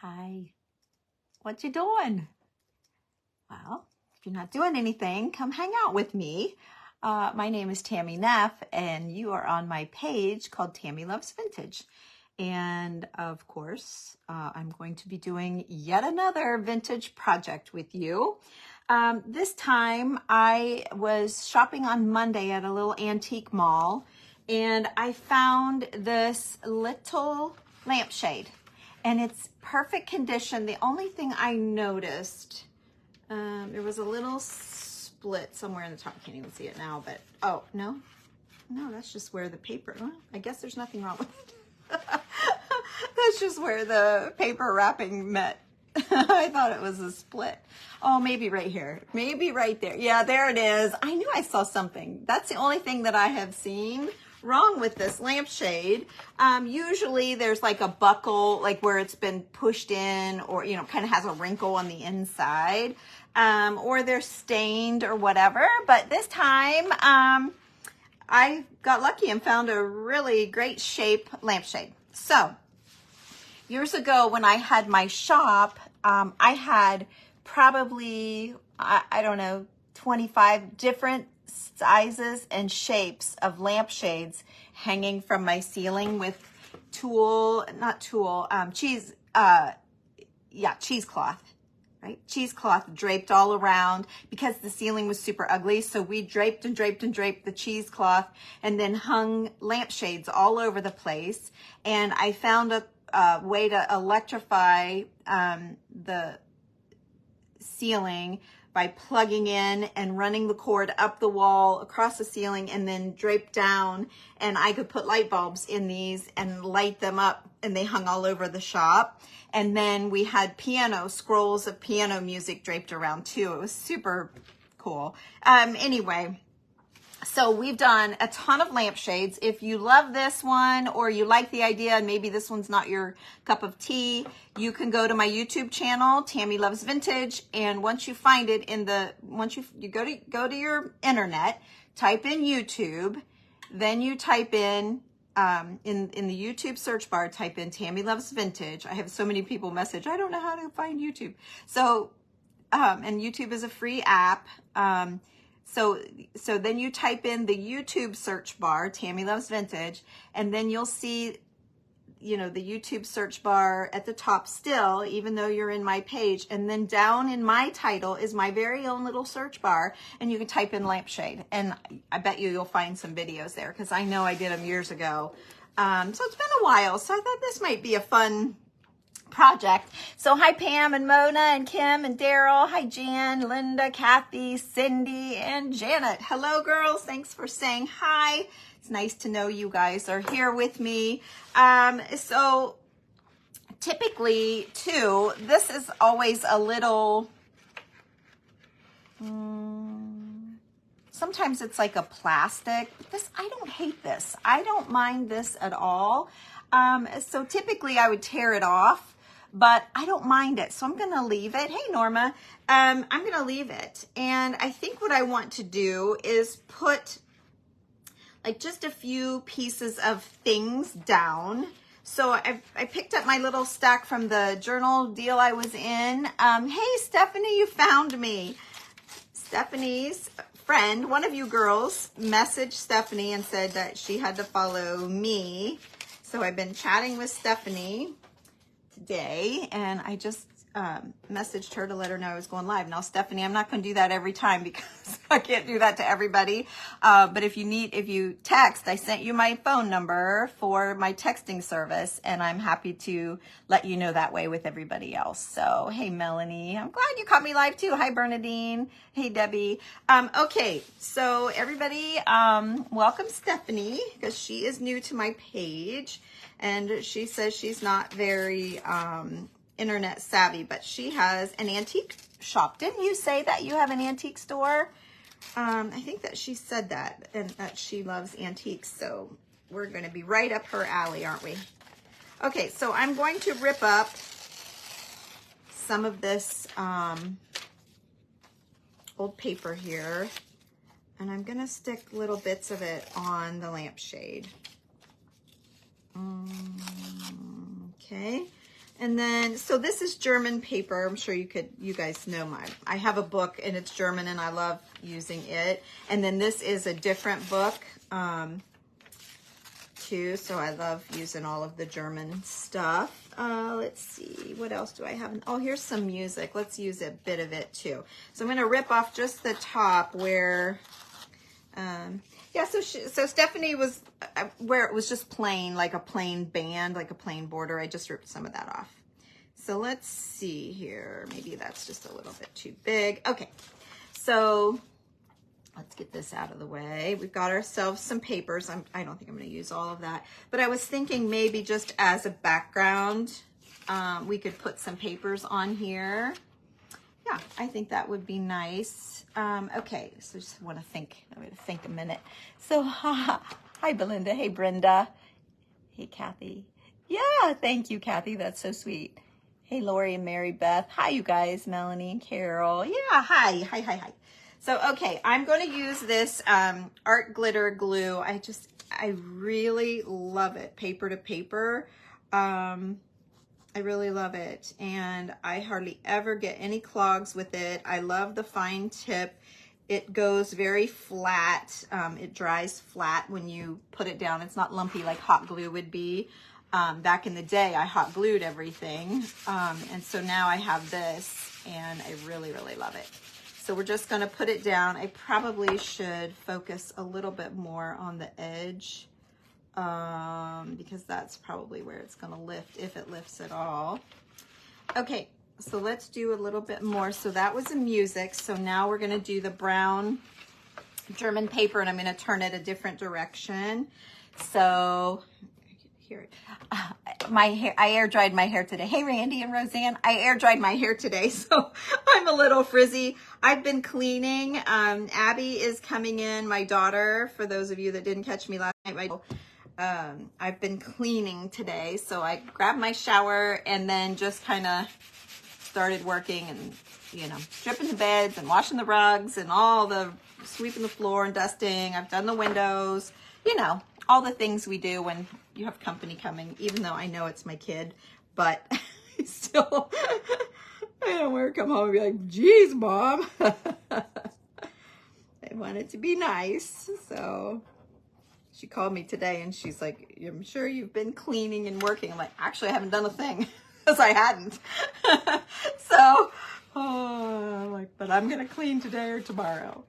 Hi, what you doing? Well, if you're not doing anything, come hang out with me. My name is Tammy Neff, and you are on my page called Tammy Loves Vintage. And of course, I'm going to be doing yet another vintage project with you. This time I was shopping on Monday at a little antique mall, and I found this little lampshade. And it's perfect condition. The only thing I noticed, there was a little split somewhere in the top. I can't even see it now, but, oh, no, that's just where the paper, well, I guess there's nothing wrong with it. That's just where the paper wrapping met. I thought it was a split. Oh, maybe right here. Maybe right there. Yeah, there it is. I knew I saw something. That's the only thing that I have seen wrong with this lampshade. Usually there's like a buckle, like where it's been pushed in, or, you know, kind of has a wrinkle on the inside, or they're stained or whatever. But this time, I got lucky and found a really great shape lampshade. So years ago when I had my shop, I had probably, I don't know, 25 different sizes and shapes of lampshades hanging from my ceiling with cheesecloth, right? Cheesecloth draped all around because the ceiling was super ugly. So we draped and draped and draped the cheesecloth and then hung lampshades all over the place. And I found a way to electrify the ceiling by plugging in and running the cord up the wall across the ceiling and then drape down, and I could put light bulbs in these and light them up, and they hung all over the shop. And then we had scrolls of piano music draped around too. It was super cool. Anyway, so we've done a ton of lampshades. If you love this one or you like the idea and maybe this one's not your cup of tea, you can go to my YouTube channel, Tammy Loves Vintage, and once you find it once you go to your internet, type in YouTube, then you type in the YouTube search bar, type in Tammy Loves Vintage. I have so many people message, I don't know how to find YouTube. So, and YouTube is a free app. So then you type in the YouTube search bar, Tammy Loves Vintage, and then you'll see, you know, the YouTube search bar at the top still, even though you're in my page. And then down in my title is my very own little search bar, and you can type in lampshade. And I bet you'll find some videos there because I know I did them years ago. So it's been a while, so I thought this might be a fun project. So hi Pam and Mona and Kim and Daryl. Hi Jan, Linda, Kathy, Cindy, and Janet. Hello girls, thanks for saying hi. It's nice to know you guys are here with me. So typically too, this is always a little, sometimes it's like a plastic, but this, I don't hate this. I don't mind this at all. So typically I would tear it off, but I don't mind it. So I'm going to leave it. Hey, Norma. I'm going to leave it. And I think what I want to do is put like just a few pieces of things down. So I picked up my little stack from the journal deal I was in. Hey, Stephanie, you found me. Stephanie's friend, one of you girls, messaged Stephanie and said that she had to follow me. So I've been chatting with Stephanie today, and I just messaged her to let her know I was going live. Now, Stephanie, I'm not going to do that every time because I can't do that to everybody. But if you text, I sent you my phone number for my texting service, and I'm happy to let you know that way with everybody else. So, hey, Melanie, I'm glad you caught me live too. Hi, Bernadine. Hey, Debbie. Okay, so everybody, welcome Stephanie because she is new to my page. And she says she's not very internet savvy, but she has an antique shop. Didn't you say that you have an antique store? I think that she said that, and that she loves antiques. So we're going to be right up her alley, aren't we? Okay, so I'm going to rip up some of this old paper here, and I'm going to stick little bits of it on the lampshade. Okay, And then, so this is German paper. I'm sure you guys know I have a book and it's German and I love using it. And then this is a different book too. So I love using all of the German stuff. Let's see, what else do I have? Oh, here's some music. Let's use a bit of it too. So I'm going to rip off just the top where, yeah, so Stephanie was where it was just plain, like a plain band, like a plain border. I just ripped some of that off. So let's see here. Maybe that's just a little bit too big. Okay, so let's get this out of the way. We've got ourselves some papers. I don't think I'm going to use all of that, but I was thinking maybe just as a background, we could put some papers on here. Yeah, I think that would be nice. Okay, so just want to think a minute. So, hi, Belinda. Hey, Brenda. Hey, Kathy. Yeah, thank you, Kathy. That's so sweet. Hey, Lori and Mary Beth. Hi, you guys. Melanie and Carol. Yeah, hi. So, okay, I'm going to use this art glitter glue. I really love it, paper to paper. I really love it, and I hardly ever get any clogs with it. I love the fine tip. It goes very flat. It dries flat when you put it down. It's not lumpy like hot glue would be. Back in the day, I hot glued everything, and so now I have this, and I really, really love it. So we're just going to put it down. I probably should focus a little bit more on the edge, because that's probably where it's going to lift, if it lifts at all. Okay, so let's do a little bit more. So that was the music. So now we're going to do the brown German paper, and I'm going to turn it a different direction. So here, my hair, I air dried my hair today. Hey, Randy and Roseanne, I air dried my hair today, so I'm a little frizzy. I've been cleaning. Abby is coming in, my daughter, for those of you that didn't catch me last night. I've been cleaning today, so I grabbed my shower and then just kind of started working and, you know, stripping the beds and washing the rugs and all the sweeping the floor and dusting. I've done the windows, you know, all the things we do when you have company coming, even though I know it's my kid, but still, I don't want to come home and be like, geez, Mom. I want it to be nice, so she called me today and she's like, I'm sure you've been cleaning and working. I'm like, actually, I haven't done a thing because I hadn't. So, I'm like, but I'm going to clean today or tomorrow.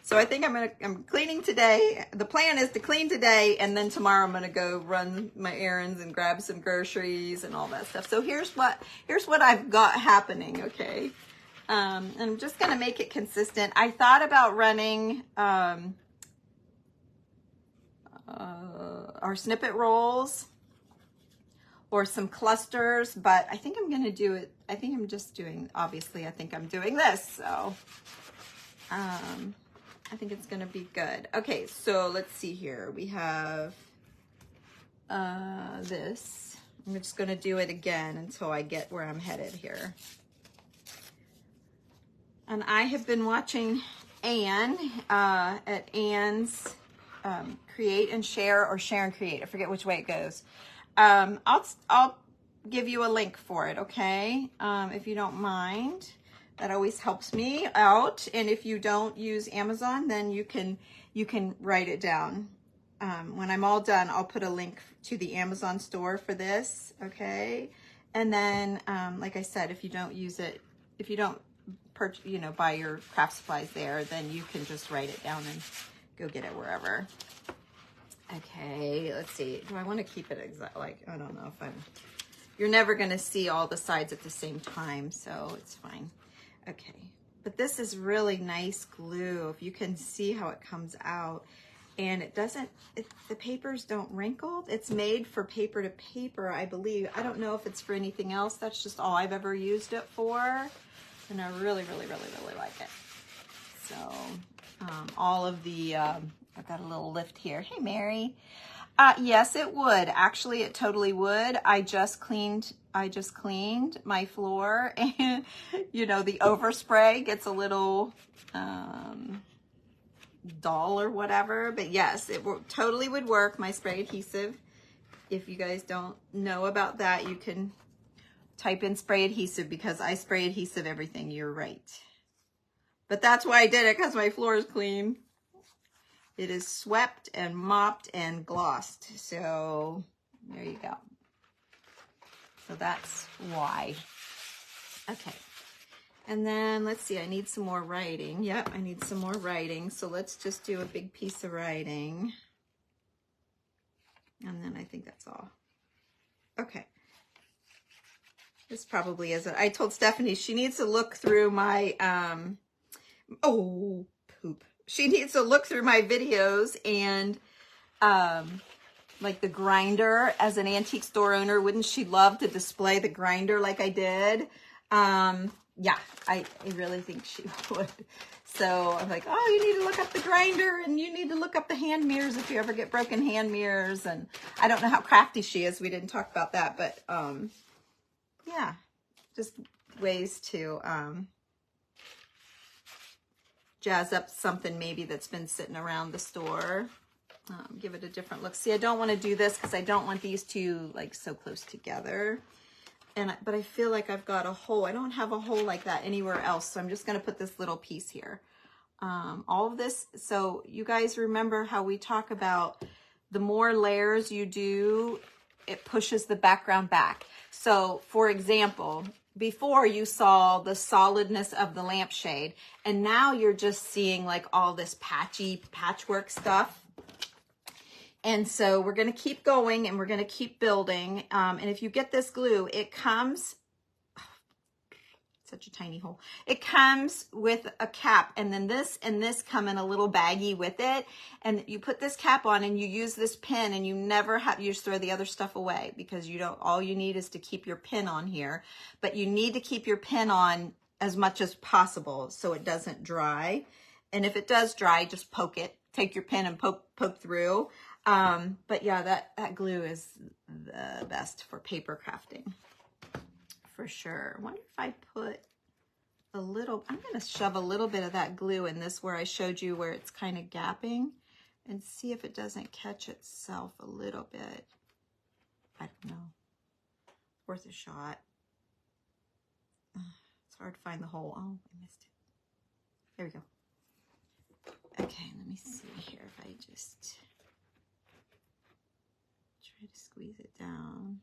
So I think I'm cleaning today. The plan is to clean today, and then tomorrow I'm going to go run my errands and grab some groceries and all that stuff. So here's what I've got happening, okay? I'm just going to make it consistent. I thought about running our snippet rolls or some clusters, but I think I'm going to do it. I think I'm just doing, obviously, I think I'm doing this. So I think it's going to be good. Okay, so let's see here. We have this. I'm just going to do it again until I get where I'm headed here. And I have been watching Anne at Anne's Create and Share, or Share and Create. I forget which way it goes. I'll give you a link for it, okay? If you don't mind. That always helps me out. And if you don't use Amazon, then you can write it down. When I'm all done, I'll put a link to the Amazon store for this, okay? And then, like I said, if you don't use it, if you don't buy your craft supplies there, then you can just write it down and go get it wherever. Okay, let's see. Do I want to keep it exact? Like, I don't know if you're never going to see all the sides at the same time, so it's fine. Okay, but this is really nice glue. If you can see how it comes out, and it doesn't, the papers don't wrinkle. It's made for paper to paper, I believe. I don't know if it's for anything else. That's just all I've ever used it for, and I really, really, really, really like it. So all of the, I've got a little lift here. Hey, Mary. Yes, it would. Actually, it totally would. I just cleaned my floor, and you know, the overspray gets a little dull or whatever, but yes, it totally would work. My spray adhesive, if you guys don't know about that, you can type in spray adhesive because I spray adhesive everything. You're right. But that's why I did it, because my floor is clean. It is swept and mopped and glossed. So there you go. So that's why. Okay. And then let's see, I need some more writing. Yep, I need some more writing. So let's just do a big piece of writing. And then I think that's all. Okay. This probably isn't. I told Stephanie she needs to look through my, oh, poop. She needs to look through my videos and, like the grinder. As an antique store owner, wouldn't she love to display the grinder like I did? Yeah, I really think she would. So I'm like, oh, you need to look up the grinder, and you need to look up the hand mirrors if you ever get broken hand mirrors. And I don't know how crafty she is. We didn't talk about that, but yeah, just ways to jazz up something maybe that's been sitting around the store. Give it a different look. See, I don't want to do this because I don't want these two like so close together. But I feel like I've got a hole. I don't have a hole like that anywhere else. So I'm just going to put this little piece here. All of this. So you guys remember how we talk about the more layers you do, it pushes the background back. So for example, before you saw the solidness of the lampshade, and now you're just seeing like all this patchy patchwork stuff. And so we're going to keep going and we're going to keep building. And if you get this glue, it comes, such a tiny hole. It comes with a cap, and then this and this come in a little baggie with it. And you put this cap on and you use this pin, and you never have, you just throw the other stuff away because you don't, all you need is to keep your pin on here, but you need to keep your pin on as much as possible so it doesn't dry. And if it does dry, just poke it, take your pin and poke through. But yeah, that glue is the best for paper crafting, for sure. I wonder if I put a little, I'm going to shove a little bit of that glue in this where I showed you where it's kind of gapping, and see if it doesn't catch itself a little bit. I don't know. Worth a shot. It's hard to find the hole. Oh, I missed it. There we go. Okay, let me see here if I just try to squeeze it down.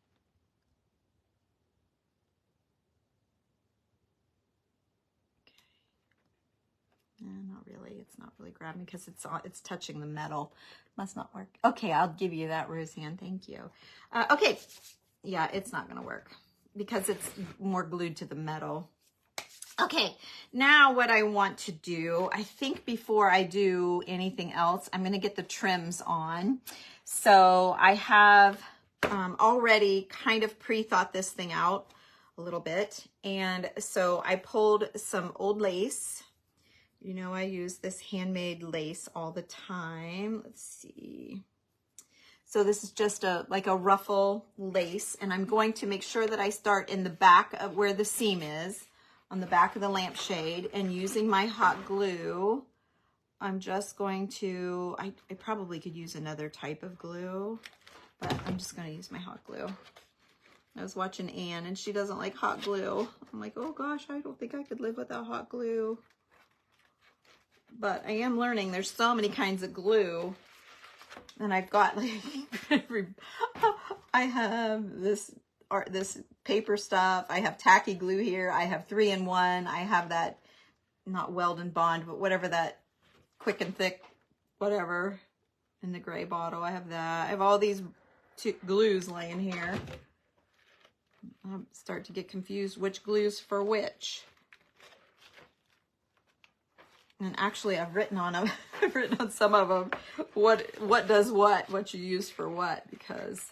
Okay. Not really. It's not really grabbing because it's touching the metal. Must not work. Okay, I'll give you that, Roseanne. Thank you. Okay. Yeah, it's not going to work because it's more glued to the metal. Okay, now what I want to do, I think before I do anything else, I'm going to get the trims on. So I have already kind of pre-thought this thing out a little bit. And so I pulled some old lace. You know, I use this handmade lace all the time. Let's see. So this is just like a ruffle lace, and I'm going to make sure that I start in the back of where the seam is, on the back of the lampshade, and using my hot glue, I'm just going to, I probably could use another type of glue, but I'm just going to use my hot glue. I was watching Anne, and she doesn't like hot glue. I'm like, oh gosh, I don't think I could live without hot glue. But I am learning there's so many kinds of glue. And I've got like, I have this paper stuff. I have tacky glue here. I have 3-in-1. I have that, not Weld and Bond, but whatever that quick and thick, whatever, in the gray bottle. I have that. I have all these glues laying here. I start to get confused which glue's for which. And actually, I've written on them. I've written on some of them what does what you use for what, because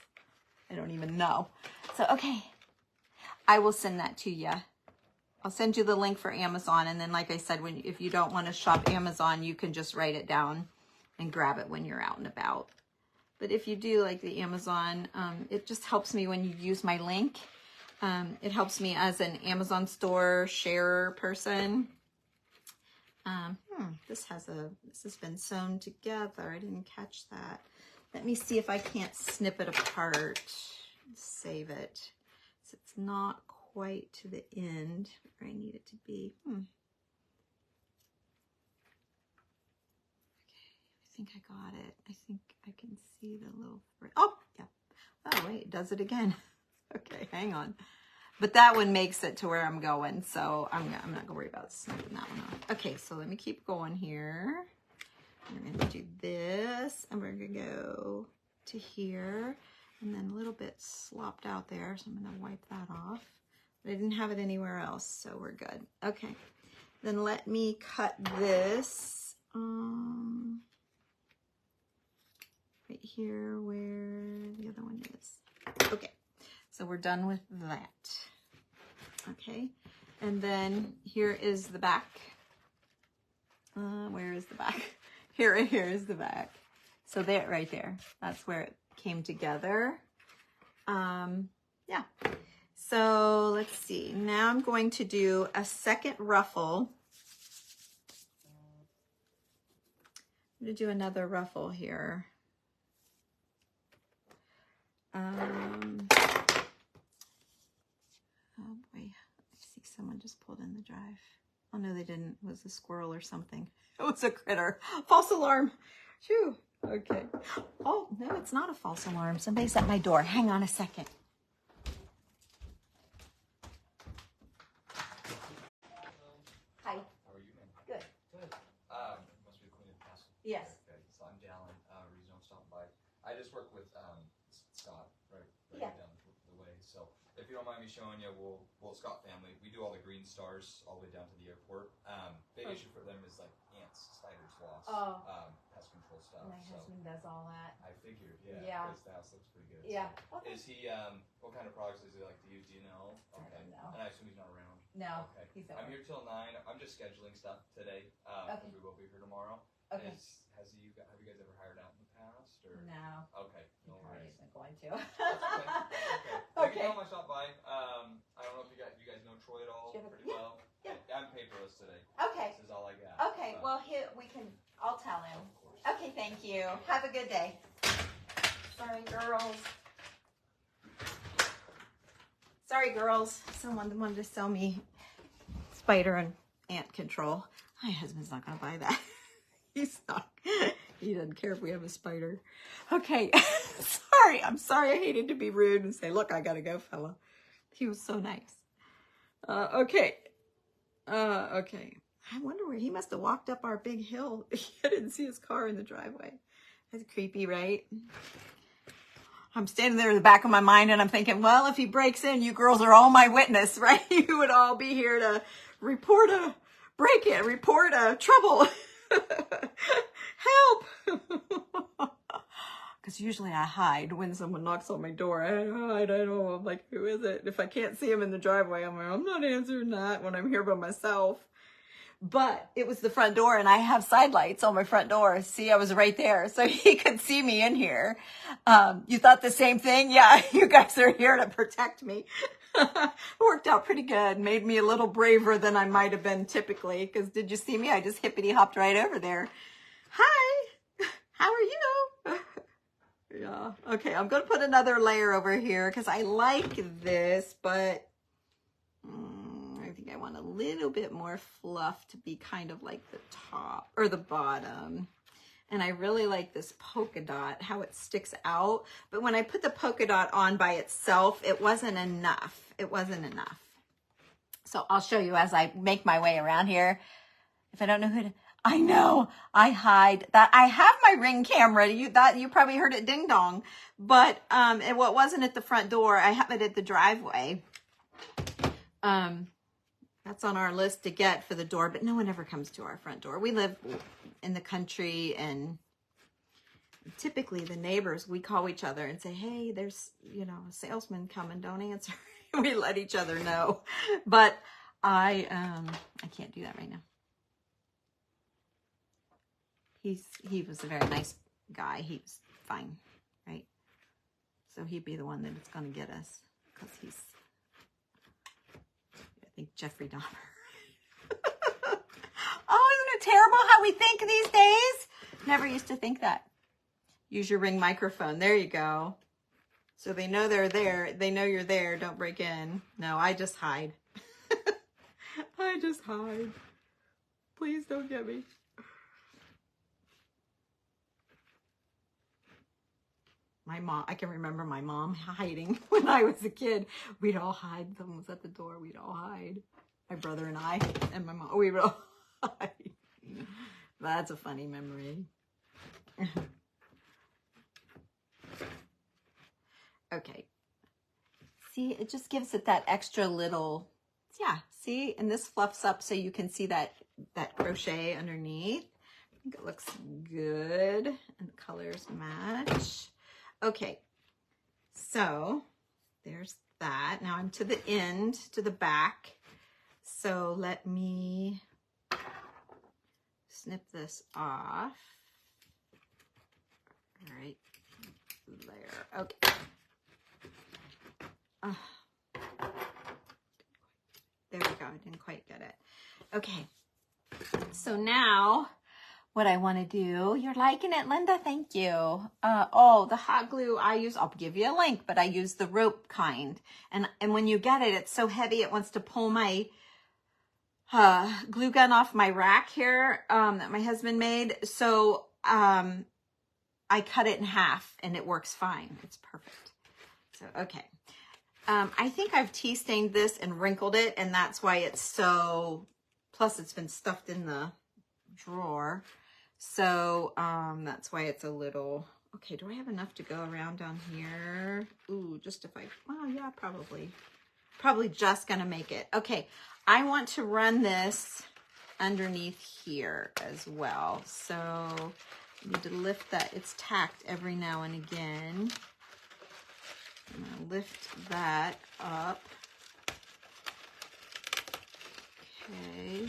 I don't even know. So okay, I will send that to you. I'll send you the link for Amazon, and then like I said, if you don't want to shop Amazon, you can just write it down and grab it when you're out and about. But if you do like the Amazon, it just helps me when you use my link. It helps me as an Amazon store sharer person. This has been sewn together. I didn't catch that. Let me see if I can't snip it apart and save it. So it's not quite to the end where I need it to be. Okay, I think I got it. I think I can see the little, oh, yeah. Oh, wait, it does it again. Okay, hang on. But that one makes it to where I'm going, so I'm not going to worry about snapping that one off. Okay, so let me keep going here. We're going to do this, and we're going to go to here, and then a little bit slopped out there, so I'm going to wipe that off. But I didn't have it anywhere else, so we're good. Okay, then let me cut this right here where the other one is. Okay, so we're done with that. Okay, and then here is the back. Where is the back? Here is the back. So there, right there. That's where it came together. Yeah. So let's see. Now I'm going to do a second ruffle. I'm going to do another ruffle here. Oh boy, I see someone just pulled in the drive. Oh no, they didn't. It was a squirrel or something. It was a critter. False alarm. Phew. Okay. Oh no, it's not a false alarm. Somebody's at my door. Hang on a second. Hi. How are you, man? Good. Good. Must be the Queen of the Castle. Yes. Okay. So I'm Dallin. Reason I'm stopping by. I just work with Scott right Yeah. down the way. So if you don't mind me showing you, we'll Scott family. We do all the green stars all the way down to the airport. Big issue for them is like ants, spiders, wasps, pest control stuff. My husband does all that. I figured, Yeah. His house looks pretty good. Yeah. So, is he? What kind of products does he like to use? Do you know? Okay. I don't know. And I assume he's not around. No. Okay. He's I'm here till 9. I'm just scheduling stuff today. Okay. We will be here tomorrow. Okay. Have you guys ever hired out in the past? Or? No. Okay. No Probably worries. isn't going to. Okay. You can tell him I stopped by. I don't know if you guys know Troy at all pretty well. Yeah. I'm paperless today. Okay. This is all I got. Okay. Well, I'll tell him. Okay. Thank you. Have a good day. Sorry, girls. Sorry, girls. Someone wanted to sell me spider and ant control. My husband's not going to buy that. He's not. He doesn't care if we have a spider. Okay. Sorry. I'm sorry. I hated to be rude and say, look, I got to go, fella. He was so nice. Okay. Okay. I wonder where he must have walked up our big hill. I didn't see his car in the driveway. That's creepy, right? I'm standing there in the back of my mind and I'm thinking, well, if he breaks in, you girls are all my witness, right? You would all be here to report a break-in, report a trouble. Help! Because usually I hide when someone knocks on my door. I hide. I know. I'm like, who is it? If I can't see him in the driveway, I'm like, I'm not answering that when I'm here by myself. But it was the front door, and I have side lights on my front door. See, I was right there, so he could see me in here. You thought the same thing? Yeah, you guys are here to protect me. Worked out pretty good. Made me a little braver than I might have been typically, because did you see me? I just hippity-hopped right over there. Hi, how are you? Yeah, okay, I'm going to put another layer over here, because I like this, but I think I want a little bit more fluff to be kind of like the top or the bottom. And I really like this polka dot, how it sticks out. But when I put the polka dot on by itself, it wasn't enough. It wasn't enough. So I'll show you as I make my way around here. If I don't know who to, I know, I hide that. I have my Ring camera. You probably heard it ding dong. But it wasn't at the front door. I have it at the driveway. That's on our list to get for the door, but no one ever comes to our front door. We live in the country, and typically the neighbors, we call each other and say, hey, there's, a salesman coming, don't answer. We let each other know. But I can't do that right now. He was a very nice guy. He was fine, right? So he'd be the one that's going to get us, because he's, I think, Jeffrey Dahmer. Oh, isn't it terrible how we think these days? Never used to think that. Use your Ring microphone. There you go. So they know they're there. They know you're there. Don't break in. No, I just hide. I just hide. Please don't get me. My mom, I can remember my mom hiding when I was a kid. We'd all hide. Someone was at the door. We'd all hide. My brother and I and my mom, we would all hide. That's a funny memory. Okay. See, it just gives it that extra little, yeah, see? And this fluffs up so you can see that crochet underneath. I think it looks good and the colors match. Okay, so there's that. Now I'm to the end, to the back. So let me snip this off. All right, there, okay. There we go, I didn't quite get it. Okay, so now what I want to do, you're liking it, Linda, thank you. Oh, the hot glue I use, I'll give you a link, but I use the rope kind. And when you get it, it's so heavy, it wants to pull my glue gun off my rack here that my husband made. So I cut it in half and it works fine. It's perfect. So, okay. I think I've tea stained this and wrinkled it, and that's why it's so, plus it's been stuffed in the drawer. So that's why it's a little, okay, do I have enough to go around down here? Ooh, just if I, well, yeah, probably just gonna make it. Okay, I want to run this underneath here as well. So I need to lift that, it's tacked every now and again. I'm gonna lift that up. Okay.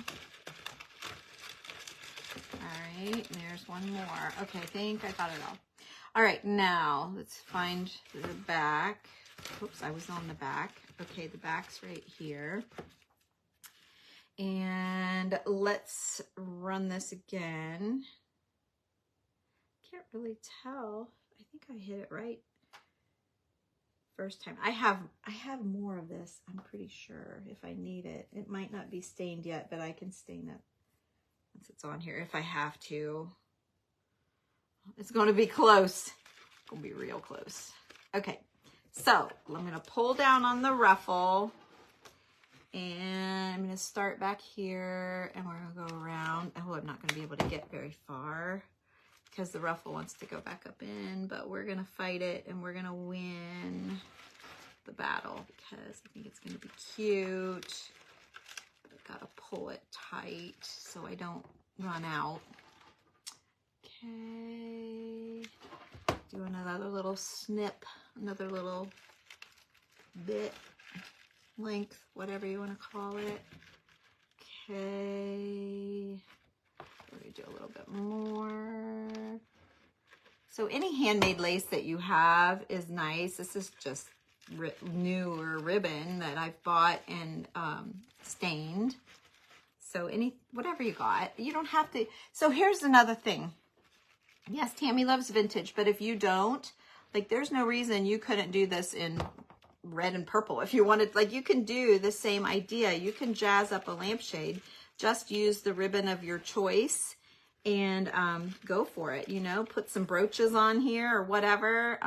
All right, and there's one more. Okay, I think I got it all. All right, now let's find the back. Oops, I was on the back. Okay, the back's right here. And let's run this again. Can't really tell. I think I hit it right first time. I have more of this, I'm pretty sure, if I need it. It might not be stained yet, but I can stain it once it's on here if I have to. It's going to be close. It's going to be real close. Okay, so I'm going to pull down on the ruffle, and I'm going to start back here, and we're going to go around. Oh, I'm not going to be able to get very far because the ruffle wants to go back up in, but we're going to fight it, and we're going to win the battle because I think it's going to be cute. I've got to pull it tight so I don't run out. Okay. Do another little snip, another little bit, length, whatever you want to call it. Okay. Let me do a little bit more. So any handmade lace that you have is nice. This is just newer ribbon that I've bought and stained. So whatever you got, you don't have to. So here's another thing. Yes, Tammy loves vintage, but if you don't, like, there's no reason you couldn't do this in red and purple. If you wanted, like, you can do the same idea. You can jazz up a lampshade. Just use the ribbon of your choice and go for it, you know, put some brooches on here or whatever.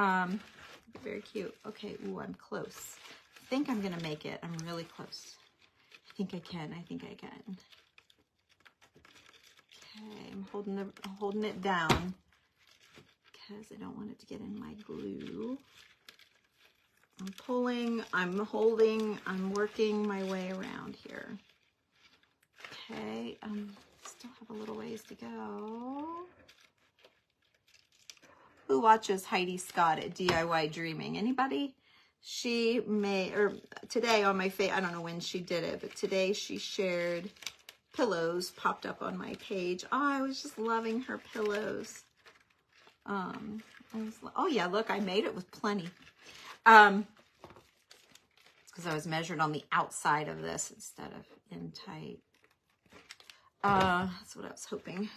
Very cute. Okay, ooh, I'm close. I think I'm gonna make it. I'm really close. I think I can. Okay, I'm holding it down because I don't want it to get in my glue. I'm pulling, I'm holding, I'm working my way around here. Okay, still have a little ways to go. Who watches Heidi Scott at DIY Dreaming? Anybody? She may, or today on my I don't know when she did it, but today she shared pillows, popped up on my page. Oh, I was just loving her pillows. Oh yeah, look, I made it with plenty. It's because I was measured on the outside of this instead of in tight. That's what I was hoping.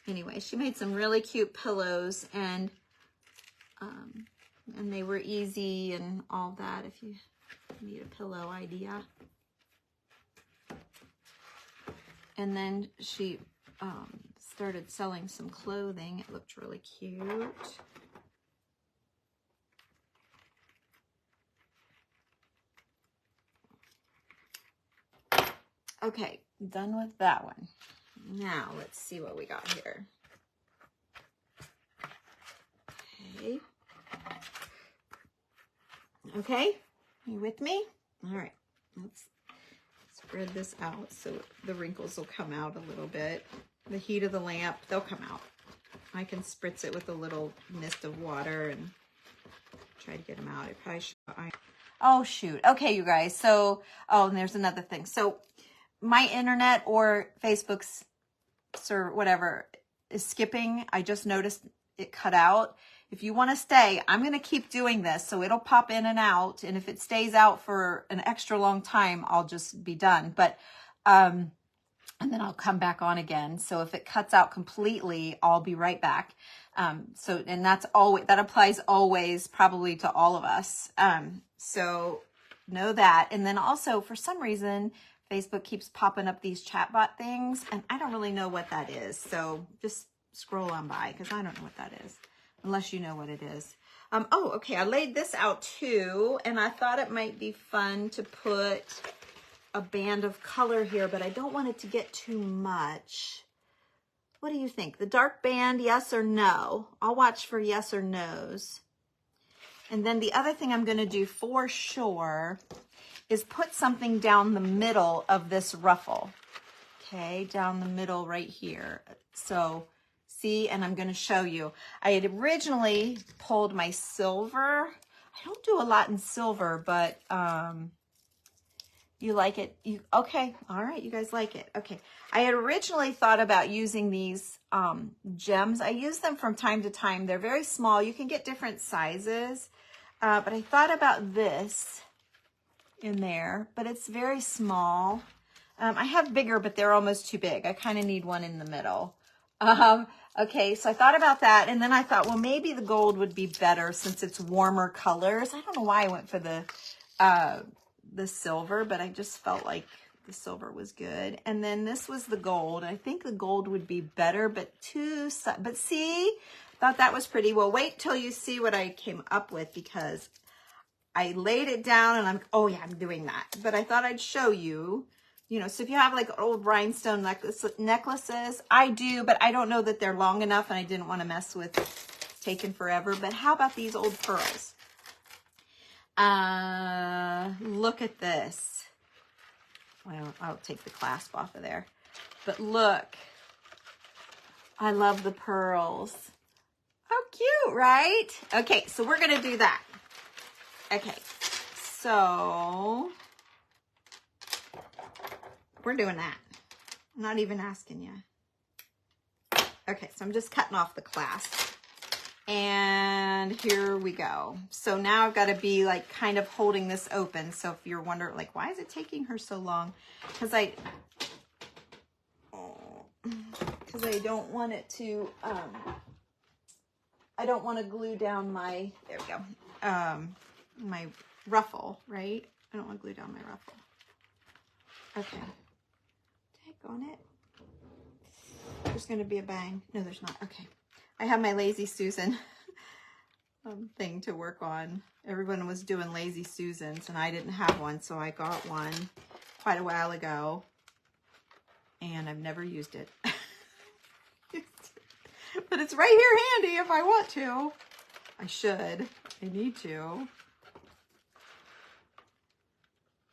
Anyway, she made some really cute pillows, and And they were easy and all that if you need a pillow idea. And then she started selling some clothing. It looked really cute. Okay, done with that one. Now let's see what we got here. Okay. Okay, you with me? All right, let's spread this out so the wrinkles will come out a little bit. The heat of the lamp, they'll come out. I can spritz it with a little mist of water and try to get them out. I probably should. Oh, shoot. Okay, you guys. So, oh, and there's another thing. So, my internet or Facebook's or whatever is skipping. I just noticed it cut out. If you want to stay, I'm going to keep doing this. So it'll pop in and out. And if it stays out for an extra long time, I'll just be done. But, and then I'll come back on again. So if it cuts out completely, I'll be right back. So, and that's always, that applies always probably to all of us. So know that. And then also for some reason, Facebook keeps popping up these chatbot things, and I don't really know what that is. So just scroll on by because I don't know what that is, unless you know what it is. Oh, okay. I laid this out too, and I thought it might be fun to put a band of color here, but I don't want it to get too much. What do you think? The dark band, yes or no? I'll watch for yes or no's. And then the other thing I'm going to do for sure is put something down the middle of this ruffle. Okay, down the middle right here. So see, and I'm going to show you. I had originally pulled my silver. I don't do a lot in silver, but you like it? Okay, all right, you guys like it. Okay, I had originally thought about using these gems. I use them from time to time. They're very small. You can get different sizes, but I thought about this in there, but it's very small. I have bigger, but they're almost too big. I kind of need one in the middle. Okay, so I thought about that, and then I thought, well, maybe the gold would be better since it's warmer colors. I don't know why I went for the silver, but I just felt like the silver was good. And then this was the gold. I think the gold would be better, but see, thought that was pretty. Well, wait till you see what I came up with because I laid it down and I'm doing that. But I thought I'd show you, so if you have like old rhinestone necklaces, I do, but I don't know that they're long enough and I didn't want to mess with taking forever. But how about these old pearls? Look at this. Well, I'll take the clasp off of there. But look, I love the pearls. How cute, right? Okay, so we're going to do that. Okay, so we're doing that. I'm not even asking you. Okay, so I'm just cutting off the clasp. And here we go. So now I've got to be like kind of holding this open. So if you're wondering like, why is it taking her so long? Because I don't want it to, I don't want to glue down my, there we go, my ruffle, right? I don't want to glue down my ruffle. Okay. Take on it. There's going to be a bang. No, there's not. Okay. I have my Lazy Susan thing to work on. Everyone was doing Lazy Susans and I didn't have one, so I got one quite a while ago and I've never used it. But it's right here handy if I want to. I should. I need to.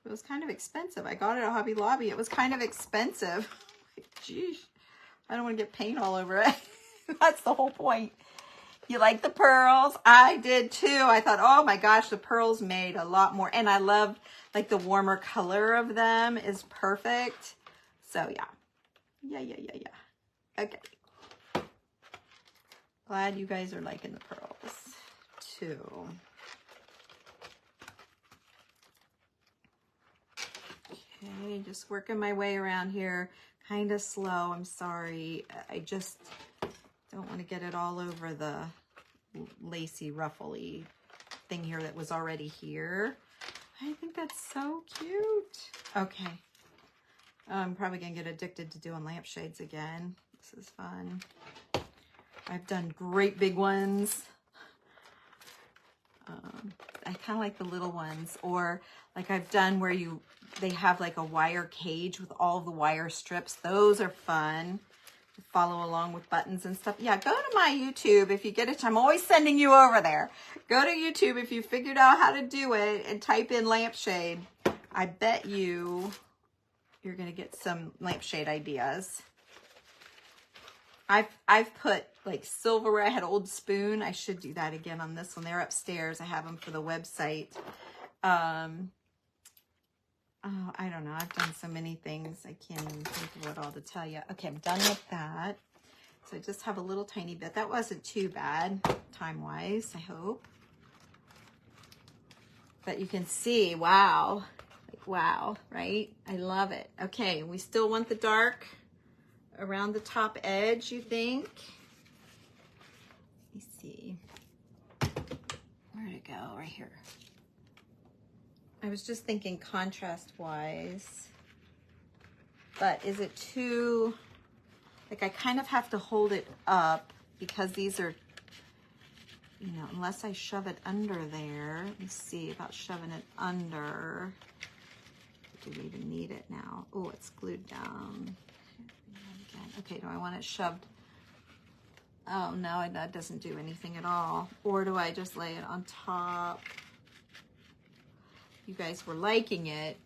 It was kind of expensive. I got it at Hobby Lobby. It was kind of expensive. Geez, I don't want to get paint all over it. That's the whole point. You like the pearls? I did too. I thought, oh my gosh, the pearls made a lot more. And I love like the warmer color of them is perfect. So yeah. Yeah. Okay. Glad you guys are liking the pearls too. Okay, just working my way around here. Kind of slow, I'm sorry. I just don't want to get it all over the lacy, ruffly thing here that was already here. I think that's so cute. Okay. I'm probably going to get addicted to doing lampshades again. This is fun. I've done great big ones. I kind of like the little ones, or like I've done where they have like a wire cage with all the wire strips. Those are fun to follow along with buttons and stuff. Yeah, go to my YouTube if you get it. I'm always sending you over there. Go to YouTube if you figured out how to do it and type in lampshade. I bet you're going to get some lampshade ideas. I've put like silverware. I had old spoon. I should do that again on this one. They're upstairs. I have them for the website. Oh, I don't know. I've done so many things. I can't even think of what all to tell you. Okay, I'm done with that. So I just have a little tiny bit. That wasn't too bad time-wise, I hope. But you can see, wow. Like, wow, right? I love it. Okay, we still want the dark around the top edge, you think? Let me see. Where'd it go? Right here. I was just thinking contrast-wise, but is it too, like I kind of have to hold it up because these are, you know, unless I shove it under there. Let me see about shoving it under. Do we even need it now? Oh, it's glued down. Okay, do I want it shoved? Oh, no, that doesn't do anything at all. Or do I just lay it on top? You guys were liking it.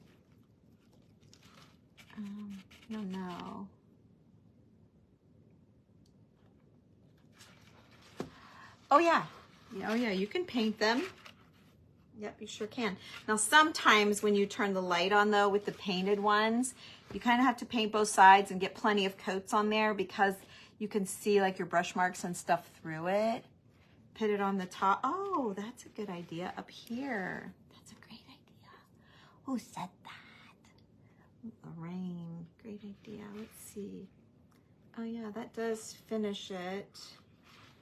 No, no. Oh, yeah. Oh, yeah, you can paint them. Yep, you sure can. Now, sometimes when you turn the light on, though, with the painted ones, you kind of have to paint both sides and get plenty of coats on there because you can see, like, your brush marks and stuff through it. Put it on the top. Oh, that's a good idea up here. That's a great idea. Who said that? Lorraine. Great idea. Let's see. Oh, yeah, that does finish it.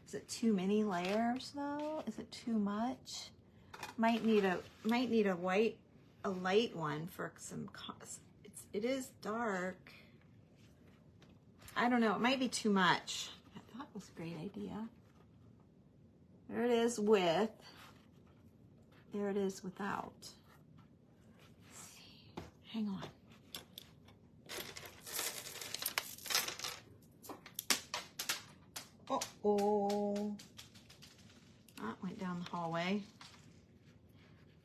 Is it too many layers, though? Is it too much? Might need a light one for some. It is dark. I don't know. It might be too much. I thought it was a great idea. There it is with. There it is without. Let's see. Hang on. Uh-oh. That went down the hallway.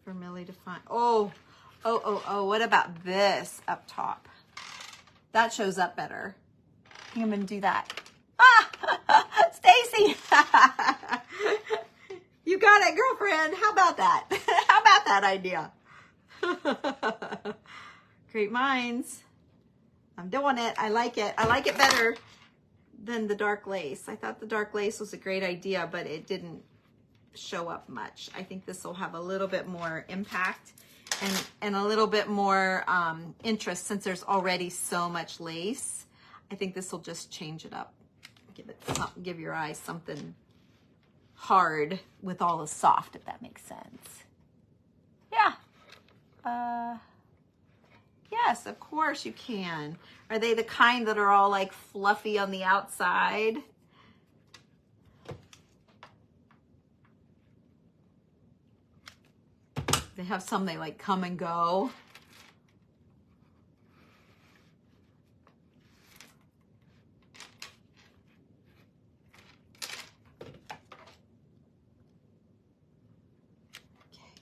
For Millie to find. Oh, what about this up top? That shows up better. I think I'm gonna do that. Ah, Stacy, you got it, girlfriend. How about that? How about that idea? Great minds. I'm doing it. I like it. I like it better than the dark lace. I thought the dark lace was a great idea, but it didn't show up much. I think this will have a little bit more impact and a little bit more interest since there's already so much lace. I think this will just change it up. Give your eyes something hard with all the soft, if that makes sense. Yeah. Yes, of course you can. Are they the kind that are all like fluffy on the outside? They have some they like come and go.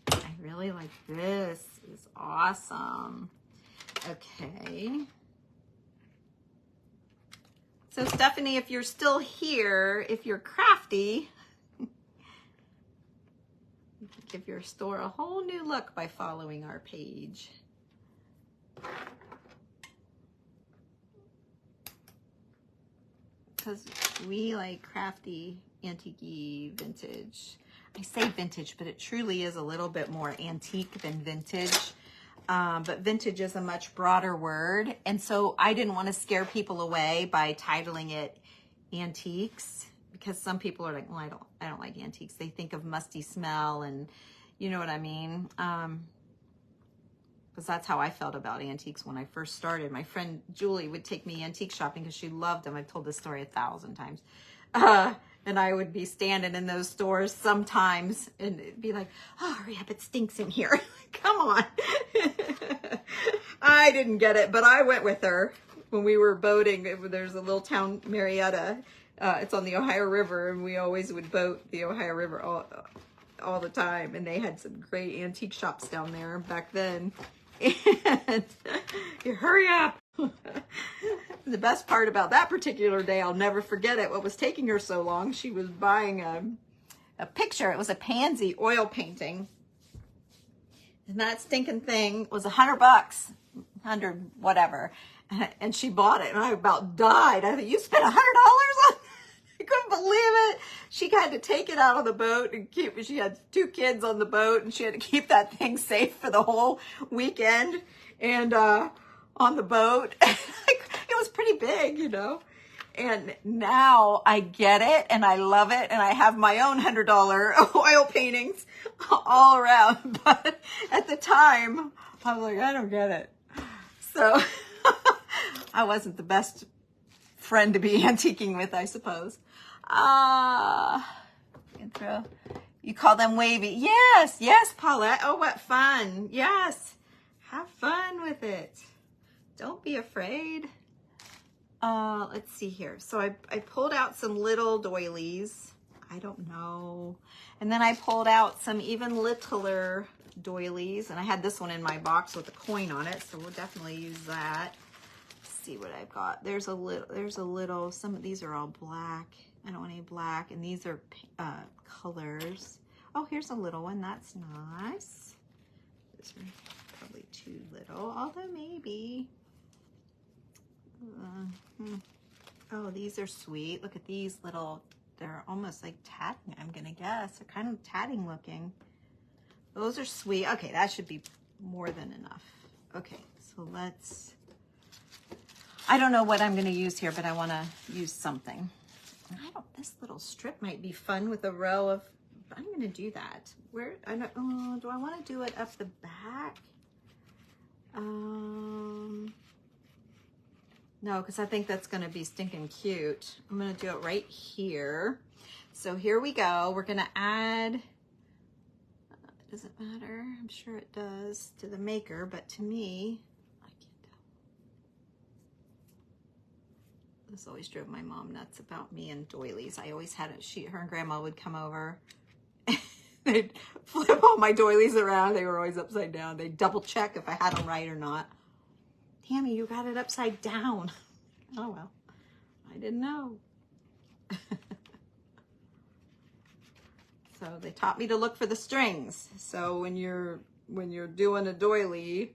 Okay, I really like this. It's awesome. Okay. So Stephanie, if you're still here, if you're crafty, you can give your store a whole new look by following our page. Because we like crafty, antique-y, vintage. I say vintage, but it truly is a little bit more antique than vintage. But vintage is a much broader word. And so I didn't want to scare people away by titling it antiques, because some people are like, well, I don't like antiques. They think of musty smell and, You know what I mean? Because that's how I felt about antiques when I first started. My friend Julie would take me antique shopping because she loved them. I've told this story 1,000 times. And I would be standing in those stores sometimes and it'd be like, oh, hurry up, it stinks in here. Come on. I didn't get it, but I went with her when we were boating. There's a little town, Marietta. It's on the Ohio River, and we always would boat the Ohio River all the time. And they had some great antique shops down there back then. And you hurry up. The best part about that particular day, I'll never forget it. What was taking her so long, she was buying a picture. It was a pansy oil painting. And that stinking thing was $100, 100 whatever. And she bought it, and I about died. I thought, you spent $100 on it? I couldn't believe it. She had to take it out of the boat and keep. She had 2 kids on the boat, and she had to keep that thing safe for the whole weekend. And on the boat, it was pretty big, you know. And now I get it, and I love it, and I have my own $100 oil paintings all around. But at the time, I was like, I don't get it. So I wasn't the best friend to be antiquing with, I suppose. You call them wavy. Yes, yes, Paulette. Oh, what fun. Yes. Have fun with it. Don't be afraid. Let's see here. So I pulled out some little doilies. I don't know. And then I pulled out some even littler doilies. And I had this one in my box with a coin on it. So we'll definitely use that. Let's see what I've got. There's a little, some of these are all black. I don't want any black. And these are colors. Oh, here's a little one. That's nice. These are probably too little, although maybe. Oh, these are sweet. Look at these little, they're almost like tatting, I'm gonna guess. They're kind of tatting looking. Those are sweet. Okay, that should be more than enough. Okay, so let's, I don't know what I'm gonna use here, but I wanna use something. This little strip might be fun with a row of, I'm gonna do that. Where, I don't, do I wanna do it up the back? No, because I think that's going to be stinking cute. I'm going to do it right here. So here we go. We're going to add, does it matter? I'm sure it does to the maker, but to me, I can't tell. This always drove my mom nuts about me and doilies. I always had it. Her and Grandma would come over. They'd flip all my doilies around. They were always upside down. They'd double check if I had them right or not. Tammy, you got it upside down. Oh, well, I didn't know. So they taught me to look for the strings. So when you're doing a doily,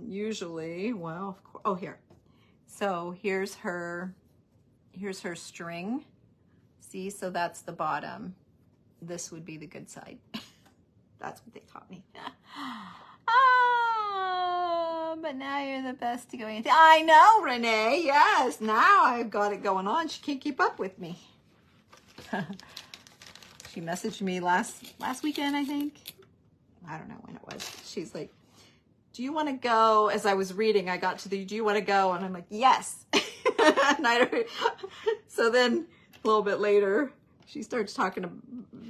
usually, well, of course, oh, here. So here's her string. See, so that's the bottom. This would be the good side. That's what they taught me. But now you're the best to go into. I know, Renee. Yes, now I've got it going on. She can't keep up with me. She messaged me last weekend, I think. I don't know when it was. She's like, do you want to go? As I was reading, I got to the, do you want to go? And I'm like, yes. And so then a little bit later, she starts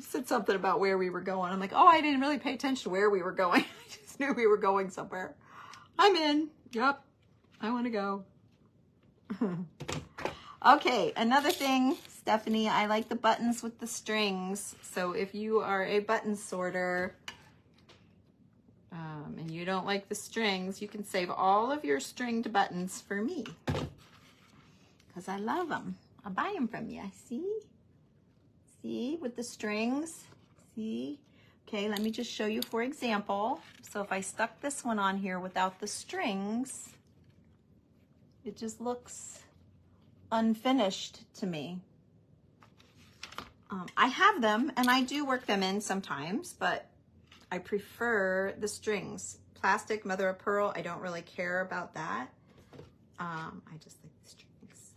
said something about where we were going. I'm like, oh, I didn't really pay attention to where we were going. I just knew we were going somewhere. I'm in. Yep. I want to go. Okay. Another thing, Stephanie, I like the buttons with the strings. So if you are a button sorter and you don't like the strings, you can save all of your stringed buttons for me because I love them. I'll buy them from you. See, with the strings. See? Okay, let me just show you for example. So if I stuck this one on here without the strings, it just looks unfinished to me. I have them and I do work them in sometimes, but I prefer the strings. Plastic, mother of pearl, I don't really care about that. I just like the strings.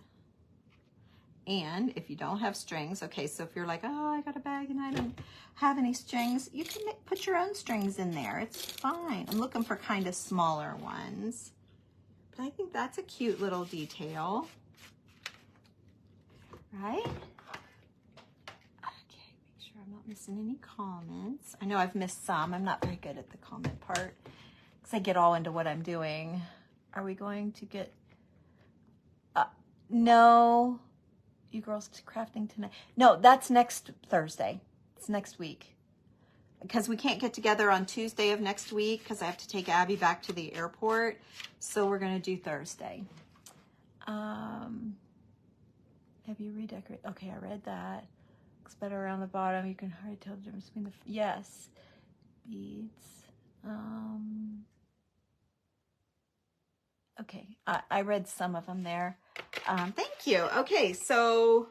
And if you don't have strings, okay, so if you're like, oh, I got a bag and I don't have any strings, you can put your own strings in there. It's fine. I'm looking for kind of smaller ones. But I think that's a cute little detail. Right? Okay, make sure I'm not missing any comments. I know I've missed some. I'm not very good at the comment part because I get all into what I'm doing. Are we going to get... no. You girls crafting tonight? No, that's next Thursday. It's next week. Because we can't get together on Tuesday of next week because I have to take Abby back to the airport. So we're going to do Thursday. Have you redecorated? Okay, I read that. Looks better around the bottom. You can hardly tell the difference between the... Yes. Beads. Okay, I read some of them there. Thank you. Okay, so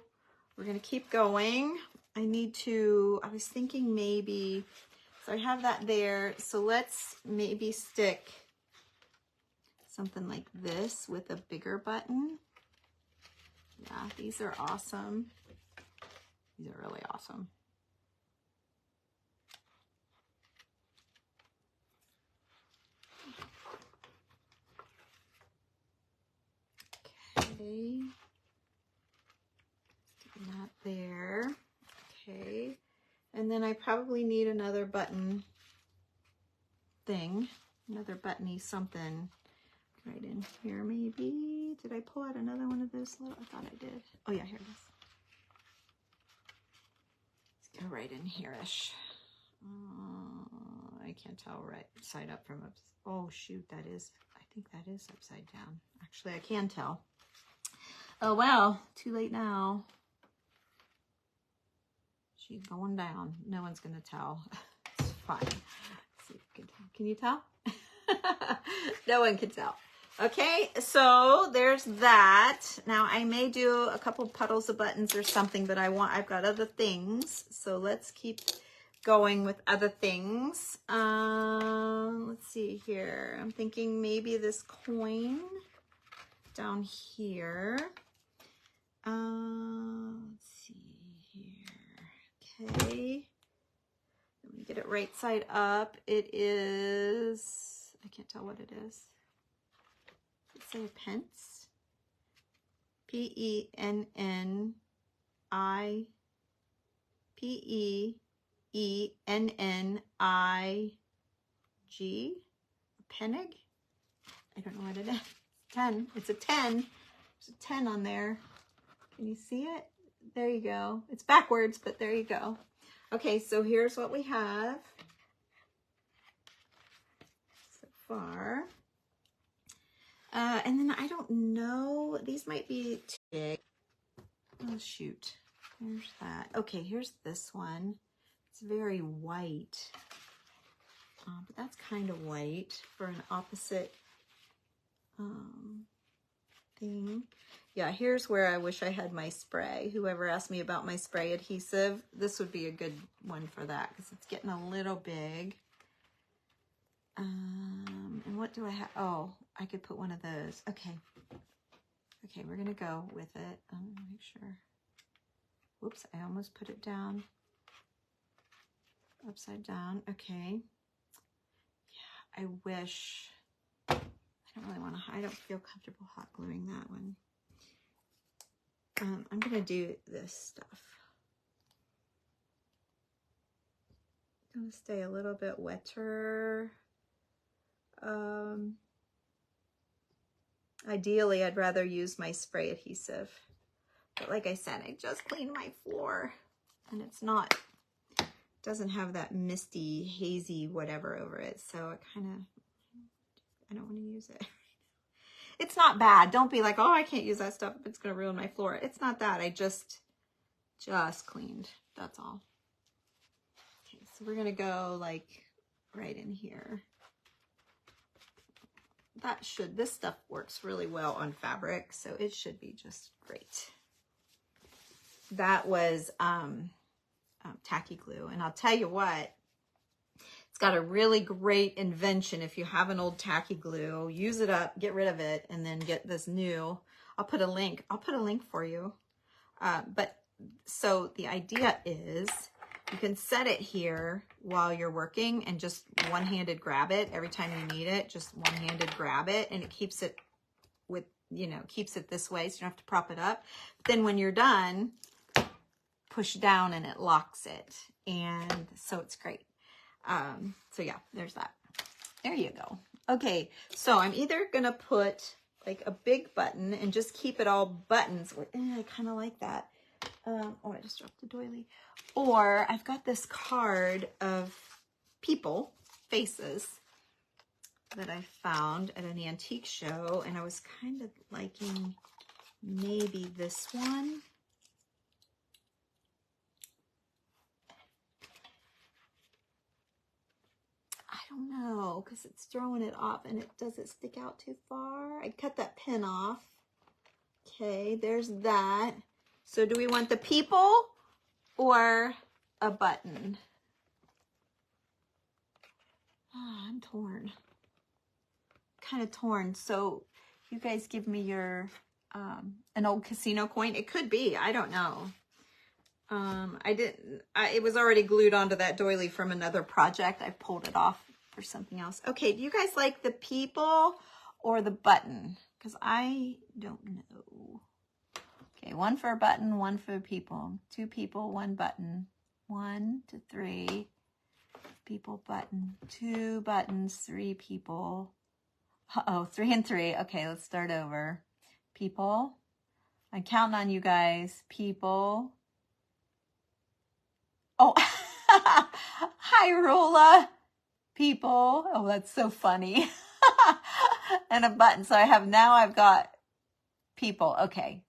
we're going to keep going. I was thinking maybe, so I have that there. So let's maybe stick something like this with a bigger button. Yeah, these are awesome. These are really awesome. Okay, sticking that there. Okay, and then I probably need another button thing, another buttony something right in here maybe. Did I pull out another one of those little? I thought I did. Oh yeah, here it is. Let's go right in here-ish. I can't tell right side up from up. Oh shoot, I think that is upside down. Actually, I can tell. Oh, wow. Too late now. She's going down. No one's going to tell. It's fine. Let's see if you can tell. Can you tell? No one can tell. Okay, so there's that. Now, I may do a couple puddles of buttons or something, but I've got other things. So let's keep going with other things. Let's see here. I'm thinking maybe this coin down here. Let's see here. Okay. Let me get it right side up. It is, I can't tell what it is. Let's say a pence. P-E-N-N-I. P-E-E-N-N-I-G. A pennig? I don't know what it is. 10. It's a 10. There's a 10 on there. Can you see it? There you go. It's backwards, but there you go. Okay, so here's what we have so far. And then I don't know. These might be too big. Oh, shoot. There's that. Okay, here's this one. It's very white. But that's kind of white for an opposite thing. Yeah, here's where I wish I had my spray. Whoever asked me about my spray adhesive, this would be a good one for that because it's getting a little big. And what do I have? Oh, I could put one of those. Okay. Okay, we're going to go with it. Make sure. Whoops, I almost put it down. Upside down. Okay. Yeah, I wish. I don't really want to, I don't feel comfortable hot gluing that one. I'm going to do this stuff. I'm going to stay a little bit wetter. Ideally, I'd rather use my spray adhesive. But like I said, I just cleaned my floor and it's not, doesn't have that misty, hazy whatever over it. So it kind of, I don't want to use it. It's not bad. Don't be like, oh, I can't use that stuff if it's going to ruin my floor. It's not that. I just cleaned. That's all. Okay, so we're going to go like right in here. This stuff works really well on fabric, so it should be just great. That was tacky glue. And I'll tell you what, it's got a really great invention. If you have an old tacky glue, use it up, get rid of it, and then get this new. I'll put a link for you. So the idea is you can set it here while you're working and just one-handed grab it every time you need it. Just one-handed grab it, and it keeps it with, keeps it this way so you don't have to prop it up. Then when you're done, push down and it locks it. And so it's great. So yeah, there's that. There you go. Okay, so I'm either gonna put like a big button and just keep it all buttons. I kind of like that. Oh, I just dropped the doily. Or I've got this card of people, faces, that I found at an antique show, and I was kind of liking maybe this one. I don't know, because it's throwing it off, and does it stick out too far? I cut that pin off. Okay, there's that. So do we want the people or a button? Oh, I'm torn. Kind of torn. So you guys give me your an old casino coin. It could be. I don't know. It was already glued onto that doily from another project. I pulled it off for something else. Okay, do you guys like the people or the button? Because I don't know. Okay, one for a button, one for people. 2 people, 1 button. 1 to 3. People, button. 2 buttons, 3 people. Uh-oh, 3 and 3. Okay, let's start over. People. I'm counting on you guys. People. Oh, hi, Rula. People. Oh, that's so funny. And a button. So I've got people. Okay.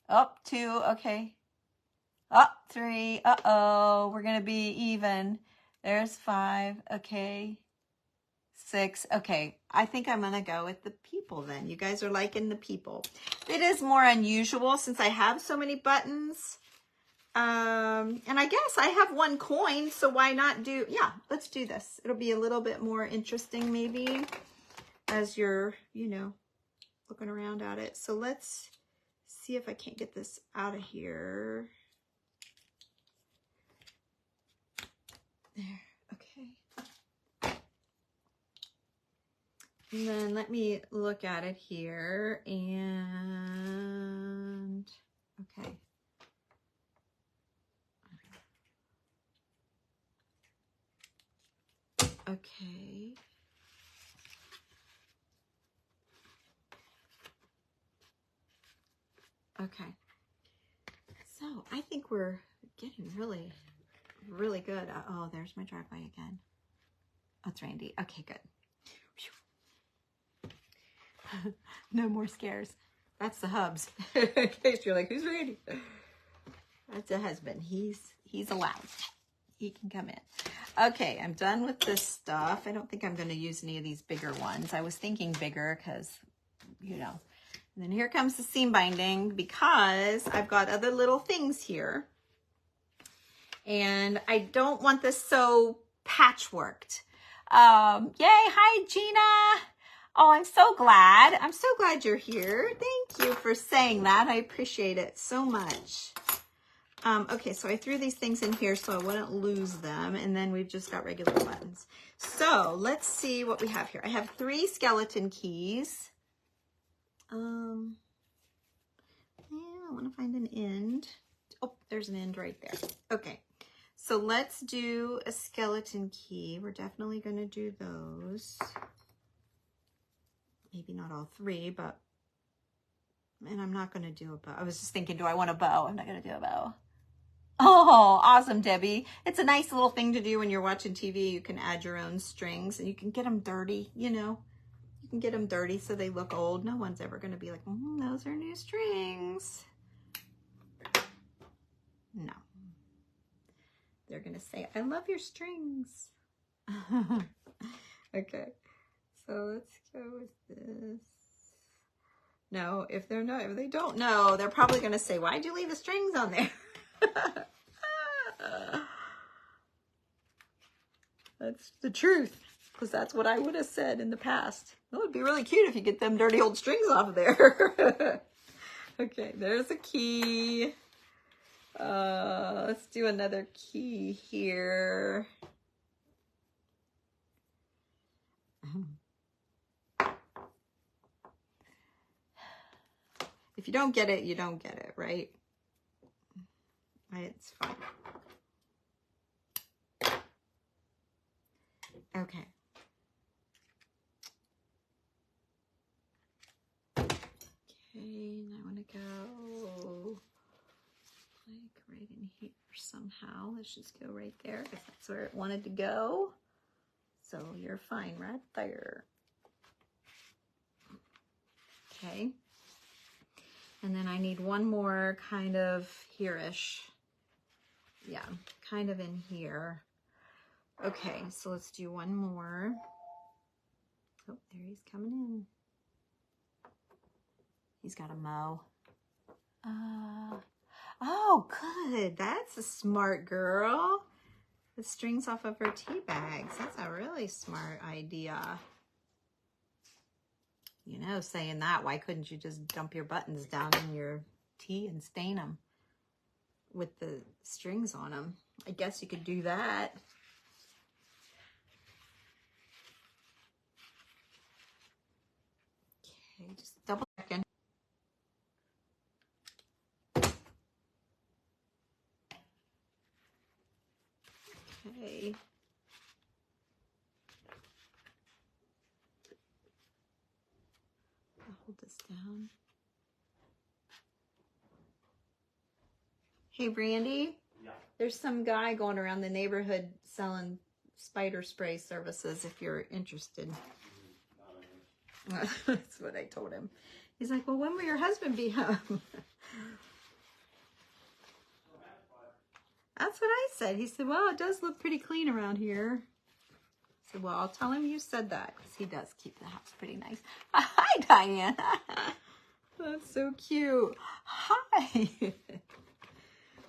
Up 2. Okay. Up 3. Uh-oh. We're going to be even. There's 5. Okay. 6. Okay. I think I'm going to go with the people then. You guys are liking the people. It is more unusual since I have so many buttons. And I guess I have 1 coin, so why not do, yeah, let's do this. It'll be a little bit more interesting maybe as you're, looking around at it. So let's see if I can't get this out of here. There, okay. And then let me look at it here and, okay. Okay. Okay. So I think we're getting really, really good. Oh, there's my driveway again. Oh, it's Randy. Okay, good. No more scares. That's the hubs. In case you're like, who's Randy? That's a husband. He's allowed. He can come in. Okay, I'm done with this stuff. I don't think I'm going to use any of these bigger ones. I was thinking bigger because, And then here comes the seam binding because I've got other little things here. And I don't want this so patchworked. Yay, hi, Gina. Oh, I'm so glad. I'm so glad you're here. Thank you for saying that. I appreciate it so much. Okay, so I threw these things in here so I wouldn't lose them, and then we've just got regular buttons. So let's see what we have here. I have 3 skeleton keys. I want to find an end. Oh, there's an end right there. Okay, so let's do a skeleton key. We're definitely going to do those. Maybe not all 3, but, and I'm not going to do a bow. I was just thinking, do I want a bow? I'm not going to do a bow. Oh, awesome, Debbie. It's a nice little thing to do when you're watching TV. You can add your own strings and you can get them dirty, You can get them dirty so they look old. No one's ever going to be like, those are new strings. No. They're going to say, I love your strings. Okay. So let's go with this. No, if they don't know, they're probably going to say, why'd you leave the strings on there? That's the truth, because that's what I would have said in the past. It would be really cute if you get them dirty old strings off of there. Okay, there's a key. Let's do another key here. If you don't get it, you don't get it, right? It's fine. Okay. Okay, I want to go like right in here somehow. Let's just go right there because that's where it wanted to go. So you're fine right there. Okay. And then I need one more kind of here-ish. Yeah, kind of in here. Okay, so let's do one more. Oh, there he's coming in. He's got a mow. Oh, good. That's a smart girl. The strings off of her tea bags. That's a really smart idea. You know, saying that, why couldn't you just dump your buttons down in your tea and stain them with the strings on them? I guess you could do that. Okay, just double checking. Okay. I'll hold this down. Hey, Brandy. Yeah. There's some guy going around the neighborhood selling spider spray services if you're interested. That's what I told him. He's like, well, when will your husband be home? That's what I said. He said, well, it does look pretty clean around here. I said, well, I'll tell him you said that because he does keep the house pretty nice. Hi, Diane. That's so cute. Hi.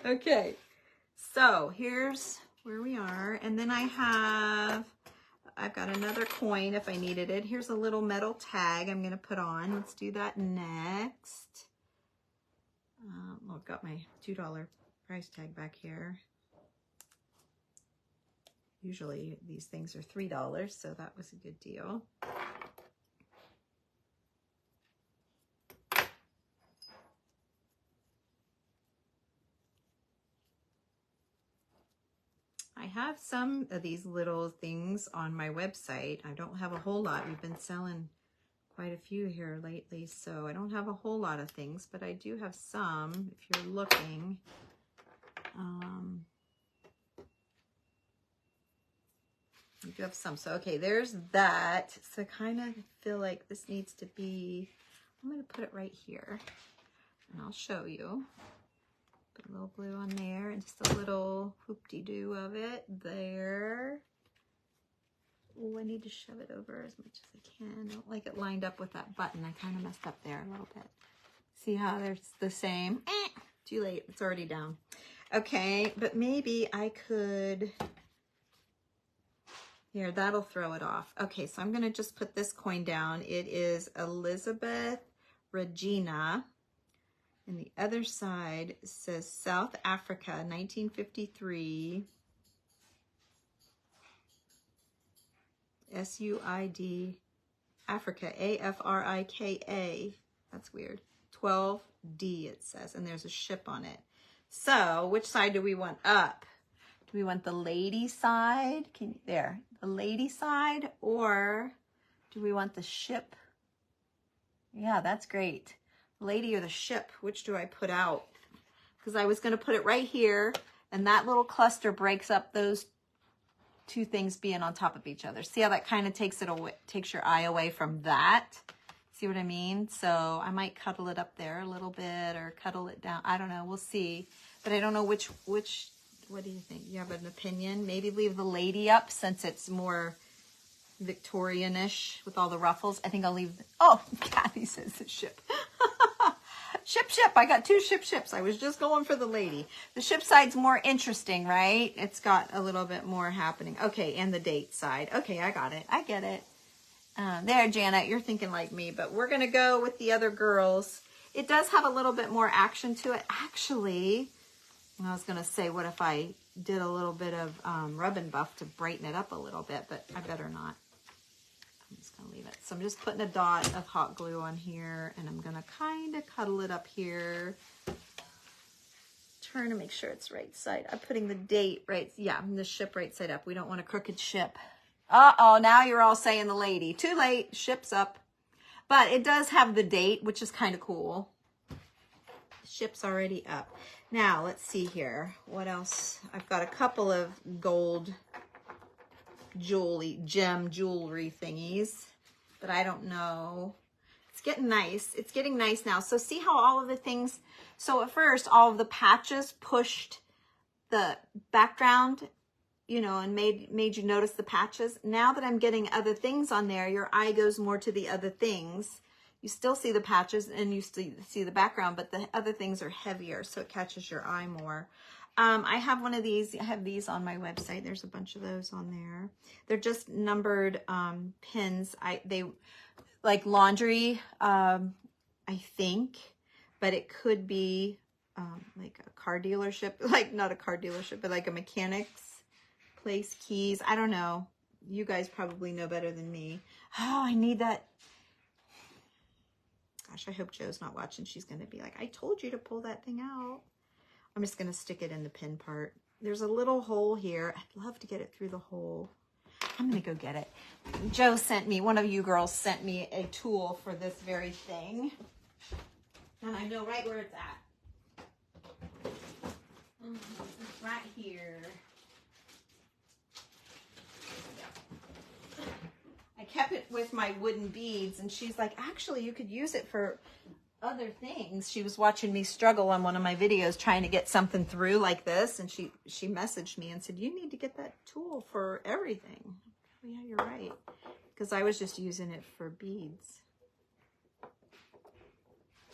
Okay, so here's where we are. And then I've got another coin if I needed it. Here's a little metal tag I'm going to put on. Let's do that next. I've got my $2 price tag back here. Usually these things are $3, so that was a good deal. I have some of these little things on my website. I don't have a whole lot. We've been selling quite a few here lately, so I don't have a whole lot of things, but I do have some if you're looking. I do have some. So, okay, there's that. So I kind of feel like this needs to be, I'm going to put it right here, and I'll show you. Put a little glue on there and just a little hoop-de-doo of it there. Oh, I need to shove it over as much as I can. I don't like it lined up with that button. I kind of messed up there a little bit. See how they're the same? Too late. It's already down. Okay, but maybe I could... Here, that'll throw it off. Okay, so I'm going to just put this coin down. It is Elizabeth Regina. And the other side says South Africa, 1953. S-U-I-D, Africa, A-F-R-I-K-A. That's weird. 12D it says, and there's a ship on it. So, which side do we want up? Do we want the lady side? There, the lady side, or do we want the ship? Yeah, that's great. Lady or the ship, which do I put out? Because I was going to put it right here, and that little cluster breaks up those two things being on top of each other. See how that kind of takes your eye away from that? See what I mean? So I might cuddle it up there a little bit or cuddle it down. I don't know. We'll see. But I don't know which, what do you think? You have an opinion? Maybe leave the lady up since it's more Victorian-ish with all the ruffles. I think I'll leave, oh, Kathy says the ship. Ship. I got two ships. I was just going for the lady. The ship side's more interesting, right? It's got a little bit more happening. Okay, and the date side. Okay, I got it. I get it. There, Janet, you're thinking like me, but we're going to go with the other girls. It does have a little bit more action to it. Actually, I was going to say, what if I did a little bit of Rub and Buff to brighten it up a little bit, but I better not. I'm just going to leave it. So I'm just putting a dot of hot glue on here, and I'm going to kind of cuddle it up here. Trying to make sure it's right side. I'm putting the date right, yeah, the ship right side up. We don't want a crooked ship. Uh-oh, now you're all saying the lady. Too late, ship's up. But it does have the date, which is kind of cool. Ship's already up. Now, let's see here. What else? I've got a couple of gold gem jewelry thingies, but I don't know. It's getting nice. It's getting nice now. So see how all of the things, so at first all of the patches pushed the background, you know, and made you notice the patches. Now that I'm getting other things on there, your eye goes more to the other things. You still see the patches and you still see the background, but the other things are heavier, so it catches your eye more. I have one of these. I have these on my website. There's a bunch of those on there. They're just numbered pins. They like laundry, I think, but it could be like a car dealership, like not a car dealership, but like a mechanic's place keys. I don't know. You guys probably know better than me. Oh, I need that. Gosh, I hope Joe's not watching. She's going to be like, I told you to pull that thing out. I'm just going to stick it in the pin part. There's a little hole here. I'd love to get it through the hole. I'm going to go get it. Joe sent me, one of you girls sent me a tool for this very thing. And I know right where it's at. It's right here. I kept it with my wooden beads, and she's like, actually, you could use it for other things. She was watching me struggle on one of my videos trying to get something through like this, and she messaged me and said, you need to get that tool for everything. Oh, yeah, you're right, because I was just using it for beads.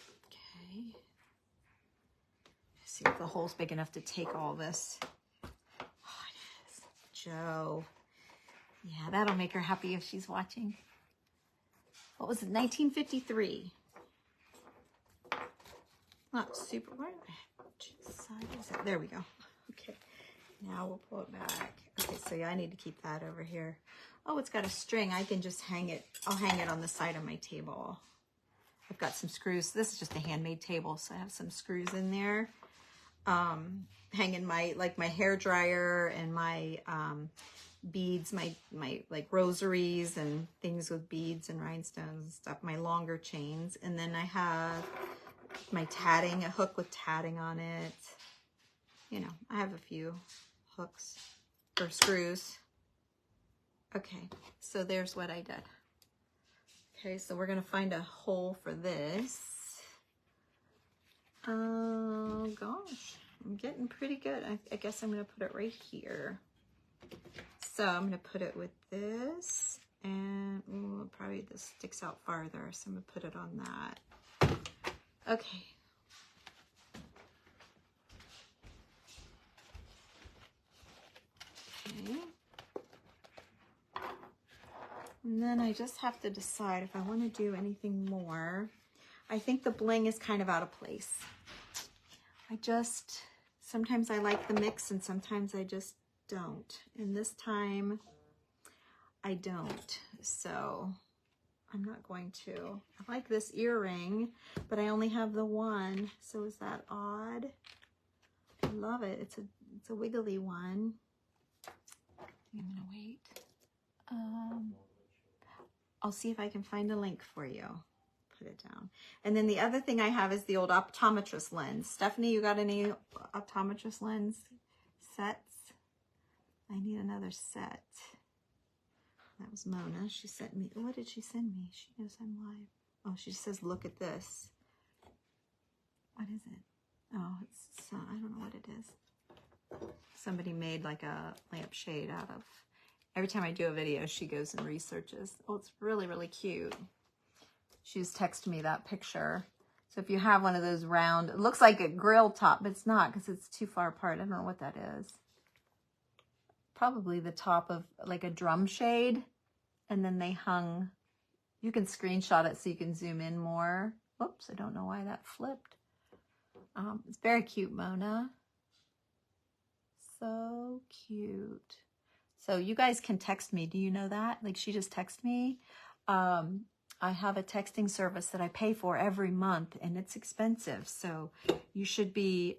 Okay. See if the hole's big enough to take all this. Oh, it is. Joe. Yeah, that'll make her happy if she's watching. What was it, 1953? Not super, where the side is it? There we go. Okay, now we'll pull it back. Okay, so yeah, I need to keep that over here. Oh, it's got a string. I can just hang it. I'll hang it on the side of my table. I've got some screws. This is just a handmade table, so I have some screws in there. Hanging my, like my hair dryer and my beads, my like rosaries and things with beads and rhinestones and stuff, my longer chains. And then I have my tatting, a hook with tatting on it. You know, I have a few hooks or screws. Okay, so there's what I did. Okay, so we're gonna find a hole for this. Oh gosh, I'm getting pretty good. I guess I'm gonna put it right here. So I'm gonna put it with this, and ooh, probably this sticks out farther, so I'm gonna put it on that. Okay. Okay. And then I just have to decide if I want to do anything more. I think the bling is kind of out of place. Sometimes I like the mix and sometimes I just don't. And this time I don't. So I'm not going to. I like this earring, but I only have the one. So is that odd? I love it. It's a wiggly one. I'm gonna wait. I'll see if I can find a link for you. Put it down. And then the other thing I have is the old optometrist lens. Stephanie, you got any optometrist lens sets? I need another set. That was Mona. She sent me, what did she send me? She knows I'm live. Oh, she says, look at this. What is it? Oh, it's, I don't know what it is. Somebody made like a lampshade out of, every time I do a video, she goes and researches. Oh, it's really, really cute. She just texted me that picture. So if you have one of those round, it looks like a grill top, but it's not because it's too far apart. I don't know what that is. Probably the top of like a drum shade. And then they hung, you can screenshot it so you can zoom in more. Whoops, I don't know why that flipped. It's very cute, Mona. So cute. So you guys can text me. Do you know that? Like, she just texted me. I have a texting service that I pay for every month, and it's expensive. So you should be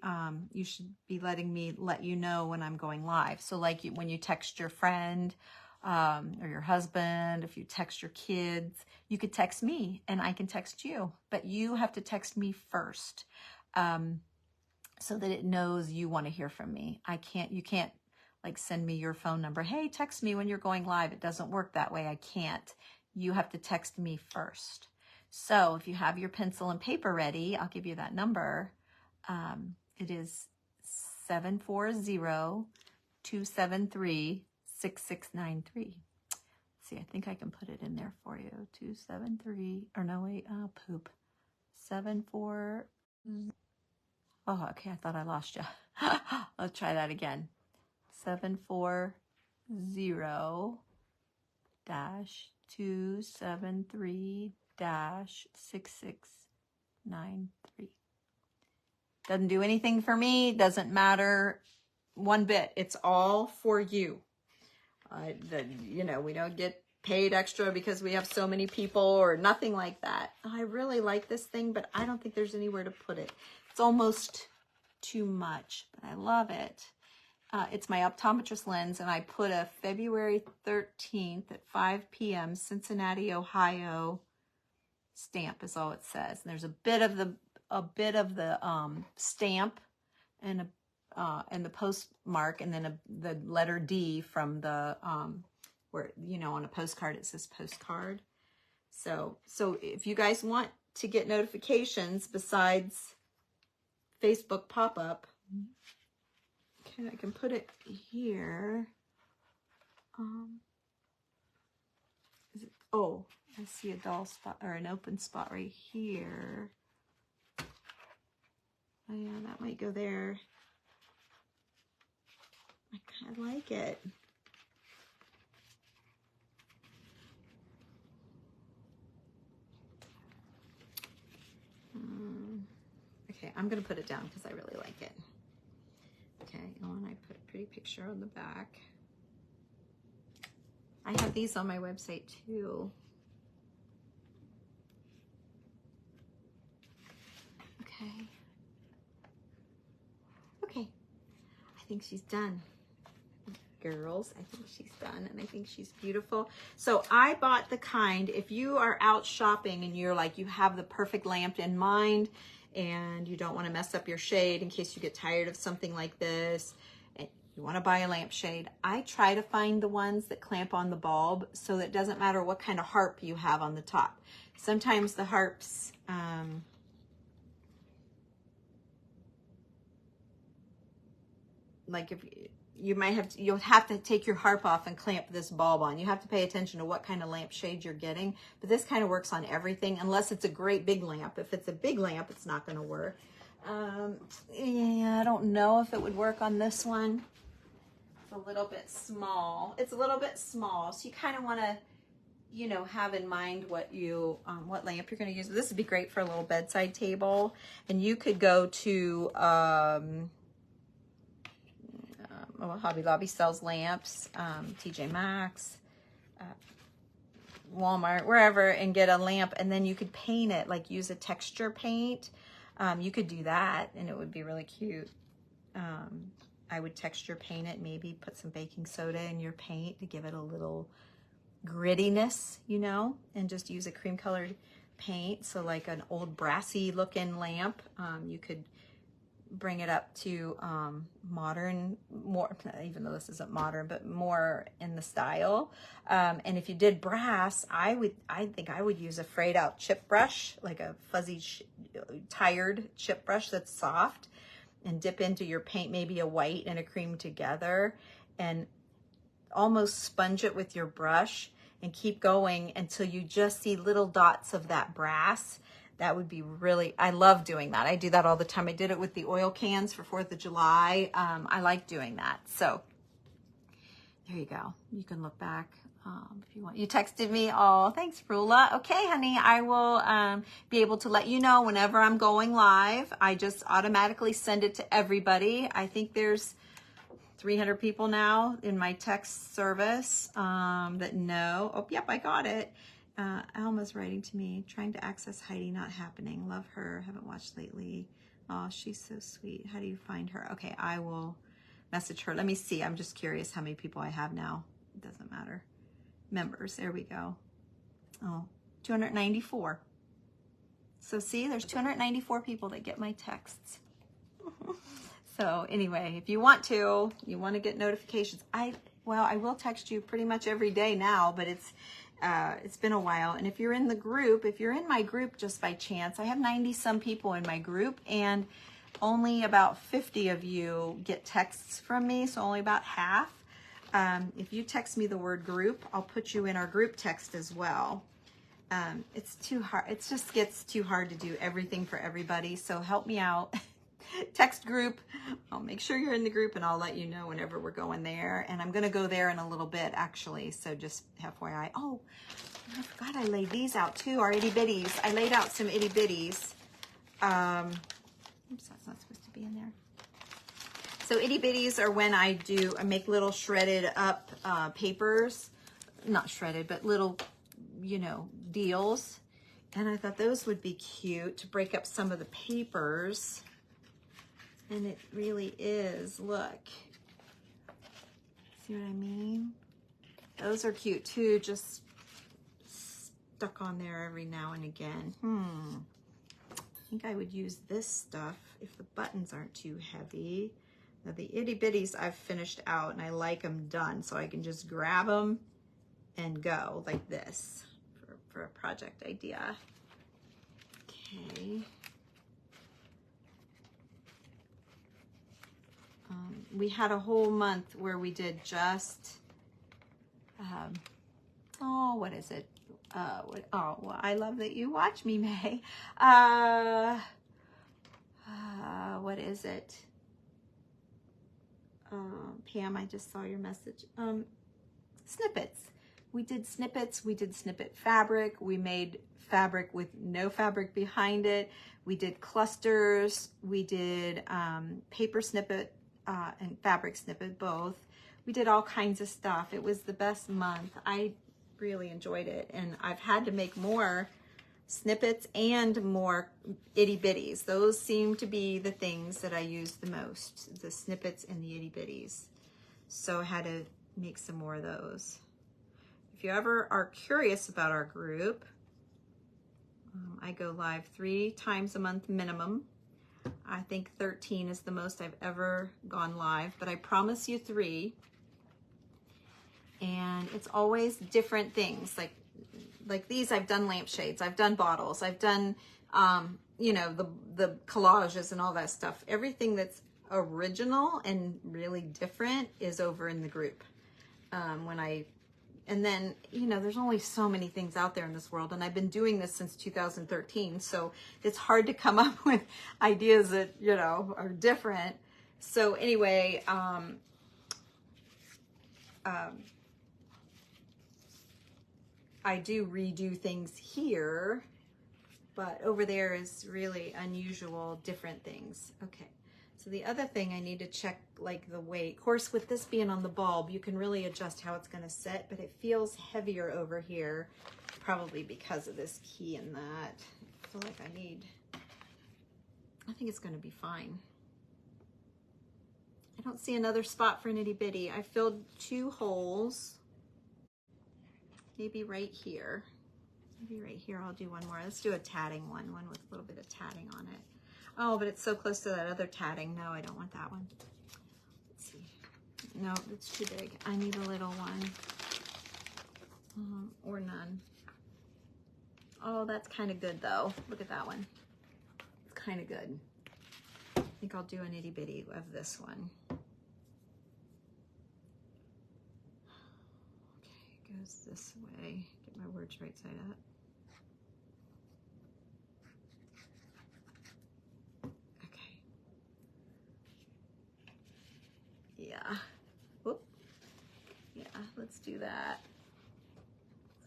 letting me let you know when I'm going live. So like when you text your friend or your husband, if you text your kids, you could text me and I can text you. But you have to text me first so that it knows you want to hear from me. You can't like send me your phone number. Hey, text me when you're going live. It doesn't work that way. I can't. You have to text me first. So if you have your pencil and paper ready, I'll give you that number. It is 740-273-6693. See, I think I can put it in there for you. 273, or no, wait, oh, poop. 74. Oh, okay, I thought I lost you. Let's try that again. 740-273-6693. Doesn't do anything for me. Doesn't matter one bit. It's all for you. We don't get paid extra because we have so many people or nothing like that. I really like this thing, but I don't think there's anywhere to put it. It's almost too much, but I love it. It's my optometrist lens, and I put a February 13th at 5 p.m. Cincinnati, Ohio stamp is all it says. And there's a bit of the stamp and the postmark, and then the letter D from the where on a postcard it says postcard. So if you guys want to get notifications besides Facebook pop-up, okay, I can put it here. Oh, I see a dull spot or an open spot right here. Oh yeah, that might go there. I kind of like it. Okay, I'm going to put it down because I really like it. Okay, and I put a pretty picture on the back. I have these on my website too. Okay. Okay, I think she's done. Girls, I think she's done, and I think she's beautiful. So I bought the kind, if you are out shopping and you're like, you have the perfect lamp in mind and you don't want to mess up your shade in case you get tired of something like this, and you want to buy a lampshade, I try to find the ones that clamp on the bulb so that it doesn't matter what kind of harp you have on the top. Sometimes the harps, like if you'll have to take your harp off and clamp this bulb on. You have to pay attention to what kind of lampshade you're getting, but this kind of works on everything unless it's a great big lamp. If it's a big lamp, it's not going to work. Yeah, I don't know if it would work on this one. It's a little bit small. It's a little bit small, so you kind of want to, have in mind what lamp you're going to use. This would be great for a little bedside table, and you could go to Hobby Lobby sells lamps, TJ Maxx, Walmart, wherever, and get a lamp, and then you could paint it, like use a texture paint. You could do that, and it would be really cute. I would texture paint it, maybe put some baking soda in your paint to give it a little grittiness, and just use a cream colored paint. So like an old brassy looking lamp, you could bring it up to modern, more, even though this isn't modern, but more in the style. And if you did brass, I think I would use a frayed out chip brush, like a fuzzy tired chip brush that's soft, and dip into your paint, maybe a white and a cream together, and almost sponge it with your brush and keep going until you just see little dots of that brass. That would be really, I love doing that. I do that all the time. I did it with the oil cans for 4th of July. I like doing that. So there you go. You can look back. If you want, you texted me. Oh, thanks, Rula. Okay, honey, I will be able to let you know whenever I'm going live. I just automatically send it to everybody. I think there's 300 people now in my text service that know. Oh, yep, I got it. Alma's writing to me, trying to access Heidi, not happening. Love her, haven't watched lately. Oh, she's so sweet. How do you find her? Okay, I will message her. Let me see. I'm just curious how many people I have now. It doesn't matter. Members, there we go. Oh, 294. So see, there's 294 people that get my texts. So anyway, if you want to get notifications, I will text you pretty much every day now, but it's been a while. And if you're in the group, if you're in my group just by chance, I have 90 some people in my group, and only about 50 of you get texts from me, so only about half. If you text me the word group, I'll put you in our group text as well. It's too hard. It just gets too hard to do everything for everybody. So help me out. Text group. I'll make sure you're in the group, and I'll let you know whenever we're going there. And I'm going to go there in a little bit, actually. So just FYI. Oh, I forgot I laid these out too. Our itty bitties. I laid out some itty bitties. Oops, that's not supposed to be in there. So itty bitties are when I make little shredded up papers, not shredded, but little, deals. And I thought those would be cute to break up some of the papers. And it really is, look. See what I mean? Those are cute too, just stuck on there every now and again. I think I would use this stuff if the buttons aren't too heavy. Now the itty bitties I've finished out, and I like them done, so I can just grab them and go like this for a project idea. Okay. We had a whole month where we did just, what is it? Well, I love that you watch me, May. What is it? Pam, I just saw your message. Snippets. We did snippets. We did snippet fabric. We made fabric with no fabric behind it. We did clusters. We did paper snippet and fabric snippet, both. We did all kinds of stuff. It was the best month. I really enjoyed it. And I've had to make more snippets and more itty bitties. Those seem to be the things that I use the most, the snippets and the itty bitties. So I had to make some more of those. If you ever are curious about our group, I go live 3 times a month minimum. I think 13 is the most I've ever gone live, but I promise you 3. And it's always different things. Like these, I've done lampshades, I've done bottles, I've done, the collages and all that stuff. Everything that's original and really different is over in the group. And then, there's only so many things out there in this world, and I've been doing this since 2013, so it's hard to come up with ideas that, are different. So anyway, I do redo things here, but over there is really unusual, different things. Okay. So the other thing I need to check, like the weight. Of course, with this being on the bulb, you can really adjust how it's going to sit, but it feels heavier over here, probably because of this key and that. I feel like I think it's going to be fine. I don't see another spot for an itty bitty. I filled 2 holes. Maybe right here. Maybe right here I'll do one more. Let's do a tatting one with a little bit of tatting on it. Oh, but it's so close to that other tatting. No, I don't want that one. Let's see. No, it's too big. I need a little one. Or none. Oh, that's kind of good though. Look at that one. It's kind of good. I think I'll do an itty bitty of this one. Okay, it goes this way. Get my words right side up. Yeah. Whoop. Yeah, let's do that.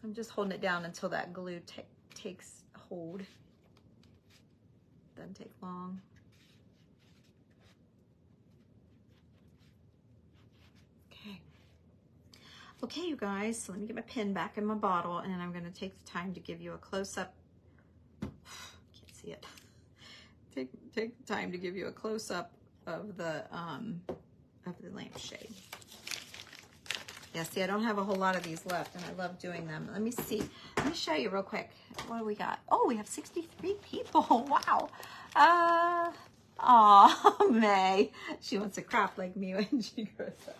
I'm just holding it down until that glue takes hold. Doesn't take long. Okay. Okay, you guys, so let me get my pen back in my bottle, and then I'm going to take the time to give you a close-up. Can't see it. Take the time to give you a close-up of the lampshade. Yeah, see, I don't have a whole lot of these left, and I love doing them. Let me see. Let me show you real quick. What do we got? Oh, we have 63 people. Wow. Aw, May. She wants to craft like me when she grows up.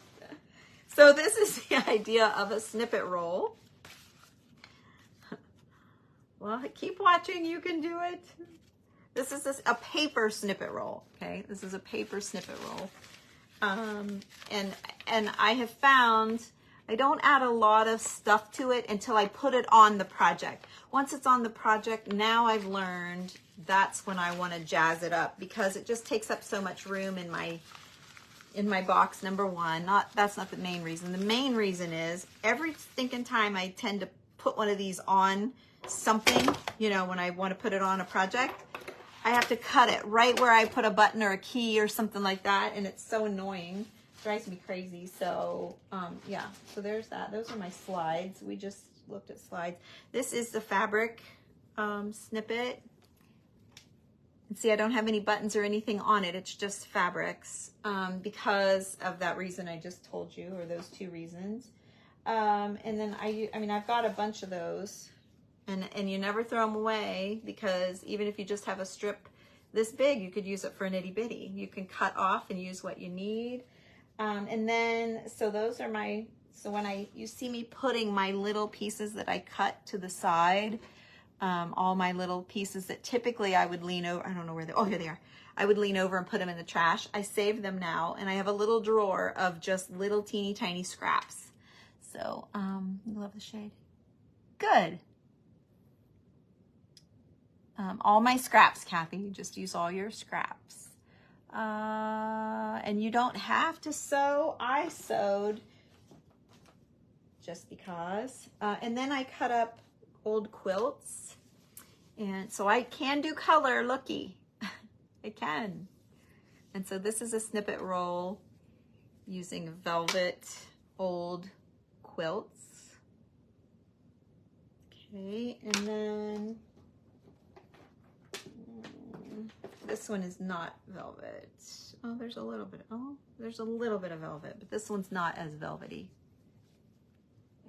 So this is the idea of a snippet roll. Well, keep watching. You can do it. This is a paper snippet roll, okay? This is a paper snippet roll. And I have found I don't add a lot of stuff to it until I put it on the project. Once it's on the project, now I've learned that's when I want to jazz it up, because it just takes up so much room in my box, number one. That's not the main reason. The main reason is every stinking time I tend to put one of these on something, you know, when I want to put it on a project, I have to cut it right where I put a button or a key or something like that, and it's so annoying. It drives me crazy. So yeah, so there's that. Those are my slides. We just looked at slides. This is the fabric snippet. And see, I don't have any buttons or anything on it. It's just fabrics because of that reason I just told you, or those two reasons. And then I mean, I've got a bunch of those. And you never throw them away, because even if you just have a strip this big, you could use it for an itty bitty. You can cut off and use what you need. And then, so those are my, so when you see me putting my little pieces that I cut to the side, all my little pieces that typically I would lean over, I don't know where they, oh, here they are. I would lean over and put them in the trash. I save them now, and I have a little drawer of just little teeny tiny scraps. So, love the shade. Good. All my scraps, Kathy. You just use all your scraps. And you don't have to sew. I sewed just because. And then I cut up old quilts. And so I can do color, looky. I can. And so this is a snippet roll using velvet old quilts. Okay, and then this one is not velvet. Oh, there's a little bit. Oh, there's a little bit of velvet, but this one's not as velvety.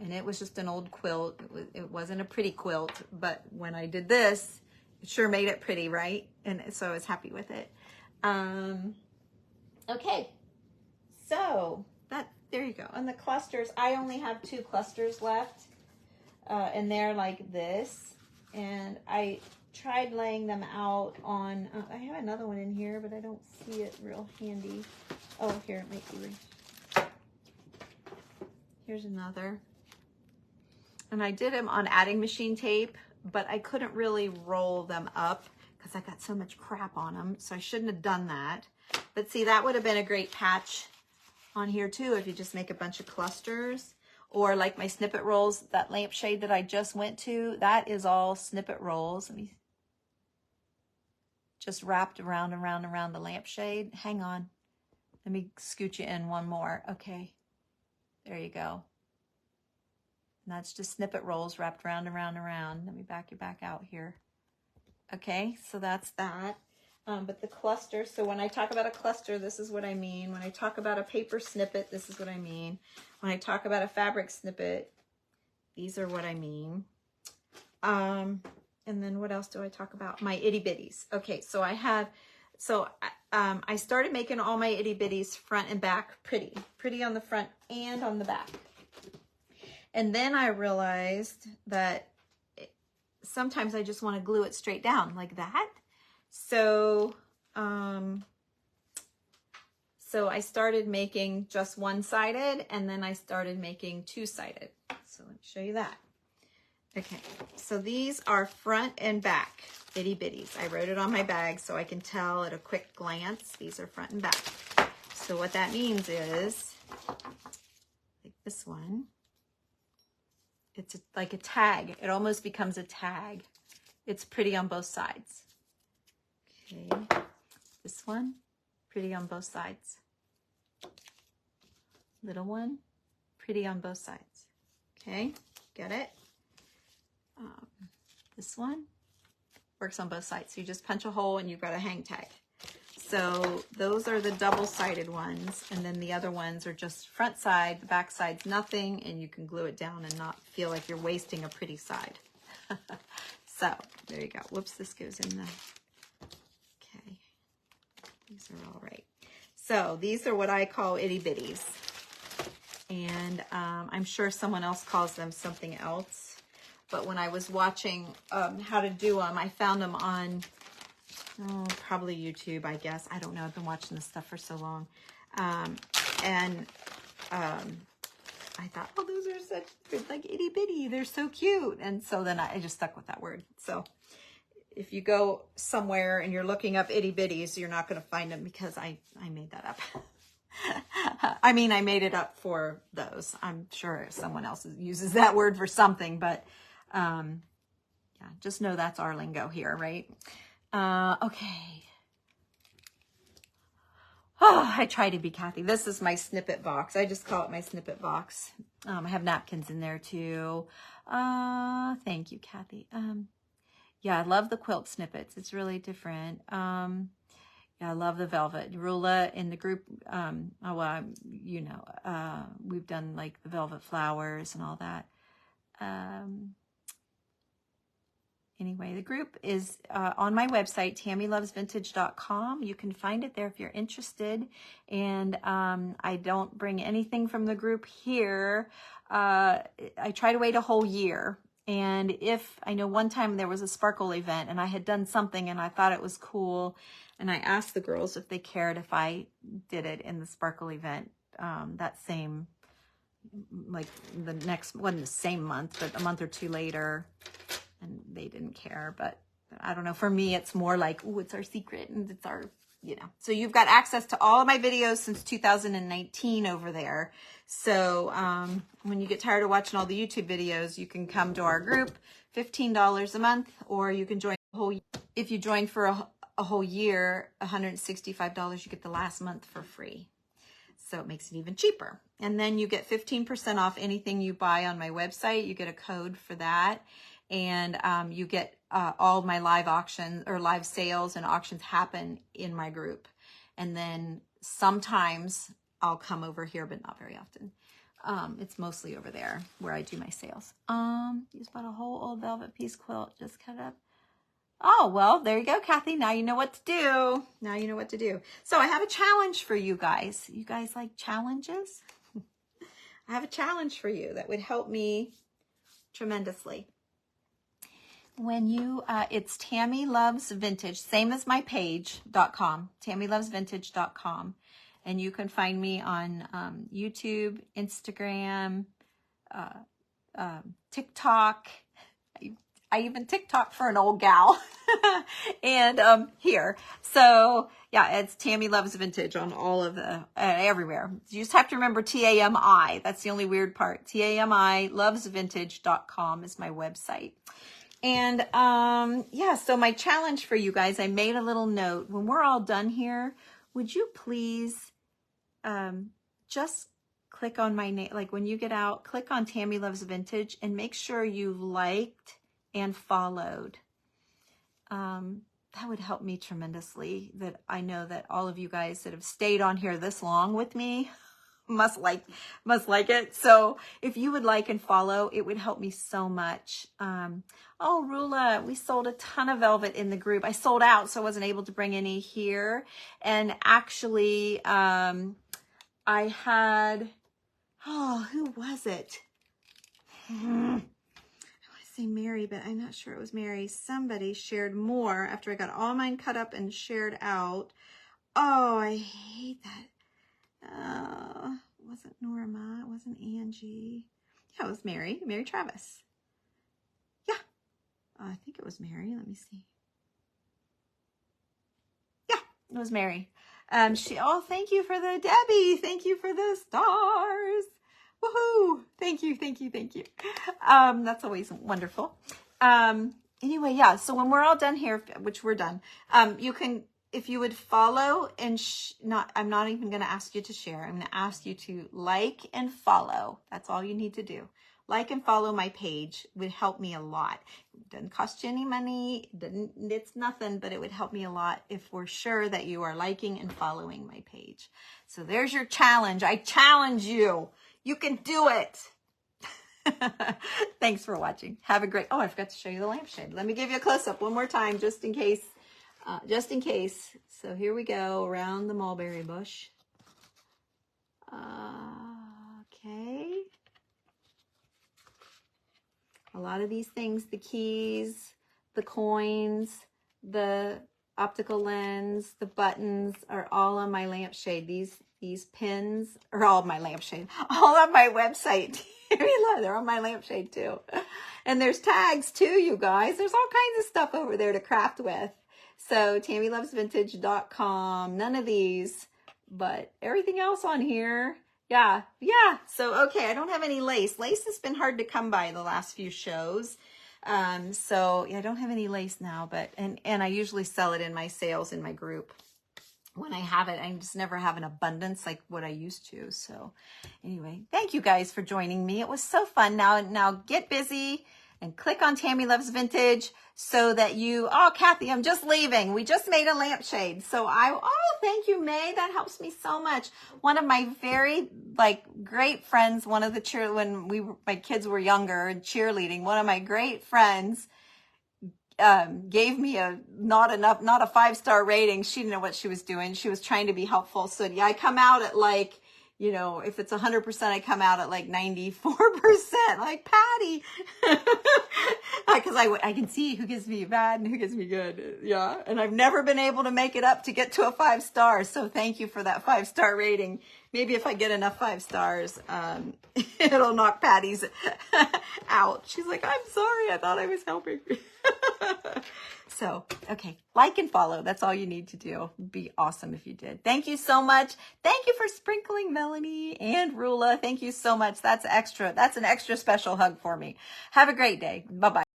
And it was just an old quilt. It wasn't a pretty quilt, but when I did this, it sure made it pretty, right? And so I was happy with it. Okay, so there you go. And the clusters, I only have 2 clusters left, and they're like this. And I tried laying them out on, I have another one in here, but I don't see it real handy. Oh, here, it might be. Here's another. And I did them on adding machine tape, but I couldn't really roll them up because I got so much crap on them. So I shouldn't have done that. But see, that would have been a great patch on here too, if you just make a bunch of clusters. Or like my snippet rolls, that lampshade that I just went to, that is all snippet rolls. Let me just wrapped around and around and around the lampshade. Hang on. Let me scoot you in one more. Okay. There you go. And that's just snippet rolls wrapped around and around and around. Let me back you back out here. Okay, so that's that. But the cluster, so when I talk about a cluster, this is what I mean. When I talk about a paper snippet, this is what I mean. When I talk about a fabric snippet, these are what I mean. And then what else do I talk about? My itty bitties. Okay, so I have, I started making all my itty bitties front and back pretty on the front and on the back. And then I realized that sometimes I just want to glue it straight down like that. So, so I started making just one-sided, and then I started making two-sided. So let me show you that. Okay, so these are front and back itty bitties. I wrote it on my bag so I can tell at a quick glance. These are front and back. So what that means is, like this one, It's like a tag. It almost becomes a tag. It's pretty on both sides. Okay, this one, pretty on both sides. Little one, pretty on both sides. Okay, get it? This one works on both sides. So you just punch a hole and you've got a hang tag. So those are the double-sided ones, and then the other ones are just front side, the back side's nothing, and you can glue it down and not feel like you're wasting a pretty side. So there you go. Whoops, this goes in the, okay. These are all right. So these are what I call itty bitties. And I'm sure someone else calls them something else. But when I was watching how to do them, I found them on, probably YouTube, I guess. I don't know. I've been watching this stuff for so long. I thought, oh, those are such, they're like itty bitty. They're so cute. And so then I just stuck with that word. So if you go somewhere and you're looking up itty bitties, you're not going to find them because I made that up. I mean, I made it up for those. I'm sure someone else uses that word for something, but yeah, just know that's our lingo here, right? Okay. Oh, I try to be Kathy. This is my snippet box. I just call it my snippet box. I have napkins in there too. Thank you, Kathy. Yeah, I love the quilt snippets. It's really different. Yeah, I love the velvet. Rula in the group, you know, we've done like the velvet flowers and all that. Anyway, the group is on my website, TammyLovesVintage.com. You can find it there if you're interested. And I don't bring anything from the group here. I try to wait a whole year. And if, I know one time there was a sparkle event and I had done something and I thought it was cool. And I asked the girls if they cared if I did it in the sparkle event that same, like the next, wasn't the same month, but a month or two later. And they didn't care, but I don't know. For me, it's more like, oh, it's our secret and it's our, you know. So you've got access to all of my videos since 2019 over there. So when you get tired of watching all the YouTube videos, you can come to our group, $15 a month, or you can join a whole, if you join for a whole year, $165, you get the last month for free. So it makes it even cheaper. And then you get 15% off anything you buy on my website. You get a code for that. And you get all my live auctions or live sales and auctions happen in my group. And then sometimes I'll come over here, but not very often. It's mostly over there where I do my sales. You just bought a whole old velvet piece quilt, just cut it up. Oh, well, there you go, Kathy. Now you know what to do. Now you know what to do. So I have a challenge for you guys. You guys like challenges? I have a challenge for you that would help me tremendously. When you, it's Tammy Loves Vintage, same as my page.com, TammyLovesVintage.com. And you can find me on YouTube, Instagram, TikTok. I even TikTok for an old gal. And here. So yeah, it's Tammy Loves Vintage on all of the, everywhere. You just have to remember TAMI. That's the only weird part. TAMI lovesvintage.com is my website. And yeah, so my challenge for you guys, I made a little note. When we're all done here, would you please just click on my name, like when you get out, click on Tammy Loves Vintage and make sure you've liked and followed. That would help me tremendously. That I know that all of you guys that have stayed on here this long with me must like it. So if you would like and follow, it would help me so much. Oh, Rula, we sold a ton of velvet in the group. I sold out, so I wasn't able to bring any here. And actually, I had, oh, who was it? I want to say Mary, but I'm not sure it was Mary. Somebody shared more after I got all mine cut up and shared out. Oh, I hate that. It wasn't Norma, it wasn't Angie. Yeah, it was Mary Travis. Yeah, I think it was Mary. Let me see. Yeah, it was Mary. Oh, thank you for the Debbie. Thank you for the stars. Woohoo! Thank you, thank you, thank you. That's always wonderful. Anyway, yeah, so when we're all done here, which we're done, you can, if you would follow and I'm not even going to ask you to share. I'm going to ask you to like and follow. That's all you need to do. Like and follow my page would help me a lot. It doesn't cost you any money. It's nothing, but it would help me a lot if we're sure that you are liking and following my page. So there's your challenge. I challenge you. You can do it. Thanks for watching. Have a great, oh, I forgot to show you the lampshade. Let me give you a close-up one more time, just in case. So here we go, around the mulberry bush. Okay. A lot of these things, the keys, the coins, the optical lens, the buttons are all on my lampshade. These pins are all on my lampshade, all on my website. They're on my lampshade too. And there's tags too, you guys. There's all kinds of stuff over there to craft with. So TammyLovesVintage.com, none of these, but everything else on here. Yeah. So, okay, I don't have any lace. Lace has been hard to come by the last few shows. So yeah, I don't have any lace now, but, and I usually sell it in my sales in my group. When I have it, I just never have an abundance like what I used to. So anyway, thank you guys for joining me. It was so fun. Now get busy and click on Tammy Loves Vintage so that you, oh, Kathy, I'm just leaving. We just made a lampshade. So thank you, May. That helps me so much. One of my very great friends, one of the when my kids were younger and cheerleading, one of my great friends gave me not a 5-star rating. She didn't know what she was doing. She was trying to be helpful. So yeah, I come out at if it's 100%, I come out at 94%, like Patty. Because I can see who gives me bad and who gives me good. Yeah. And I've never been able to make it up to get to a 5-star. So thank you for that 5-star rating. Maybe if I get enough 5 stars, it'll knock Patty's out. She's like, I'm sorry. I thought I was helping. So, okay, like and follow. That's all you need to do. It'd be awesome if you did. Thank you so much. Thank you for sprinkling Melanie and Rula. Thank you so much. That's extra. That's an extra special hug for me. Have a great day. Bye-bye.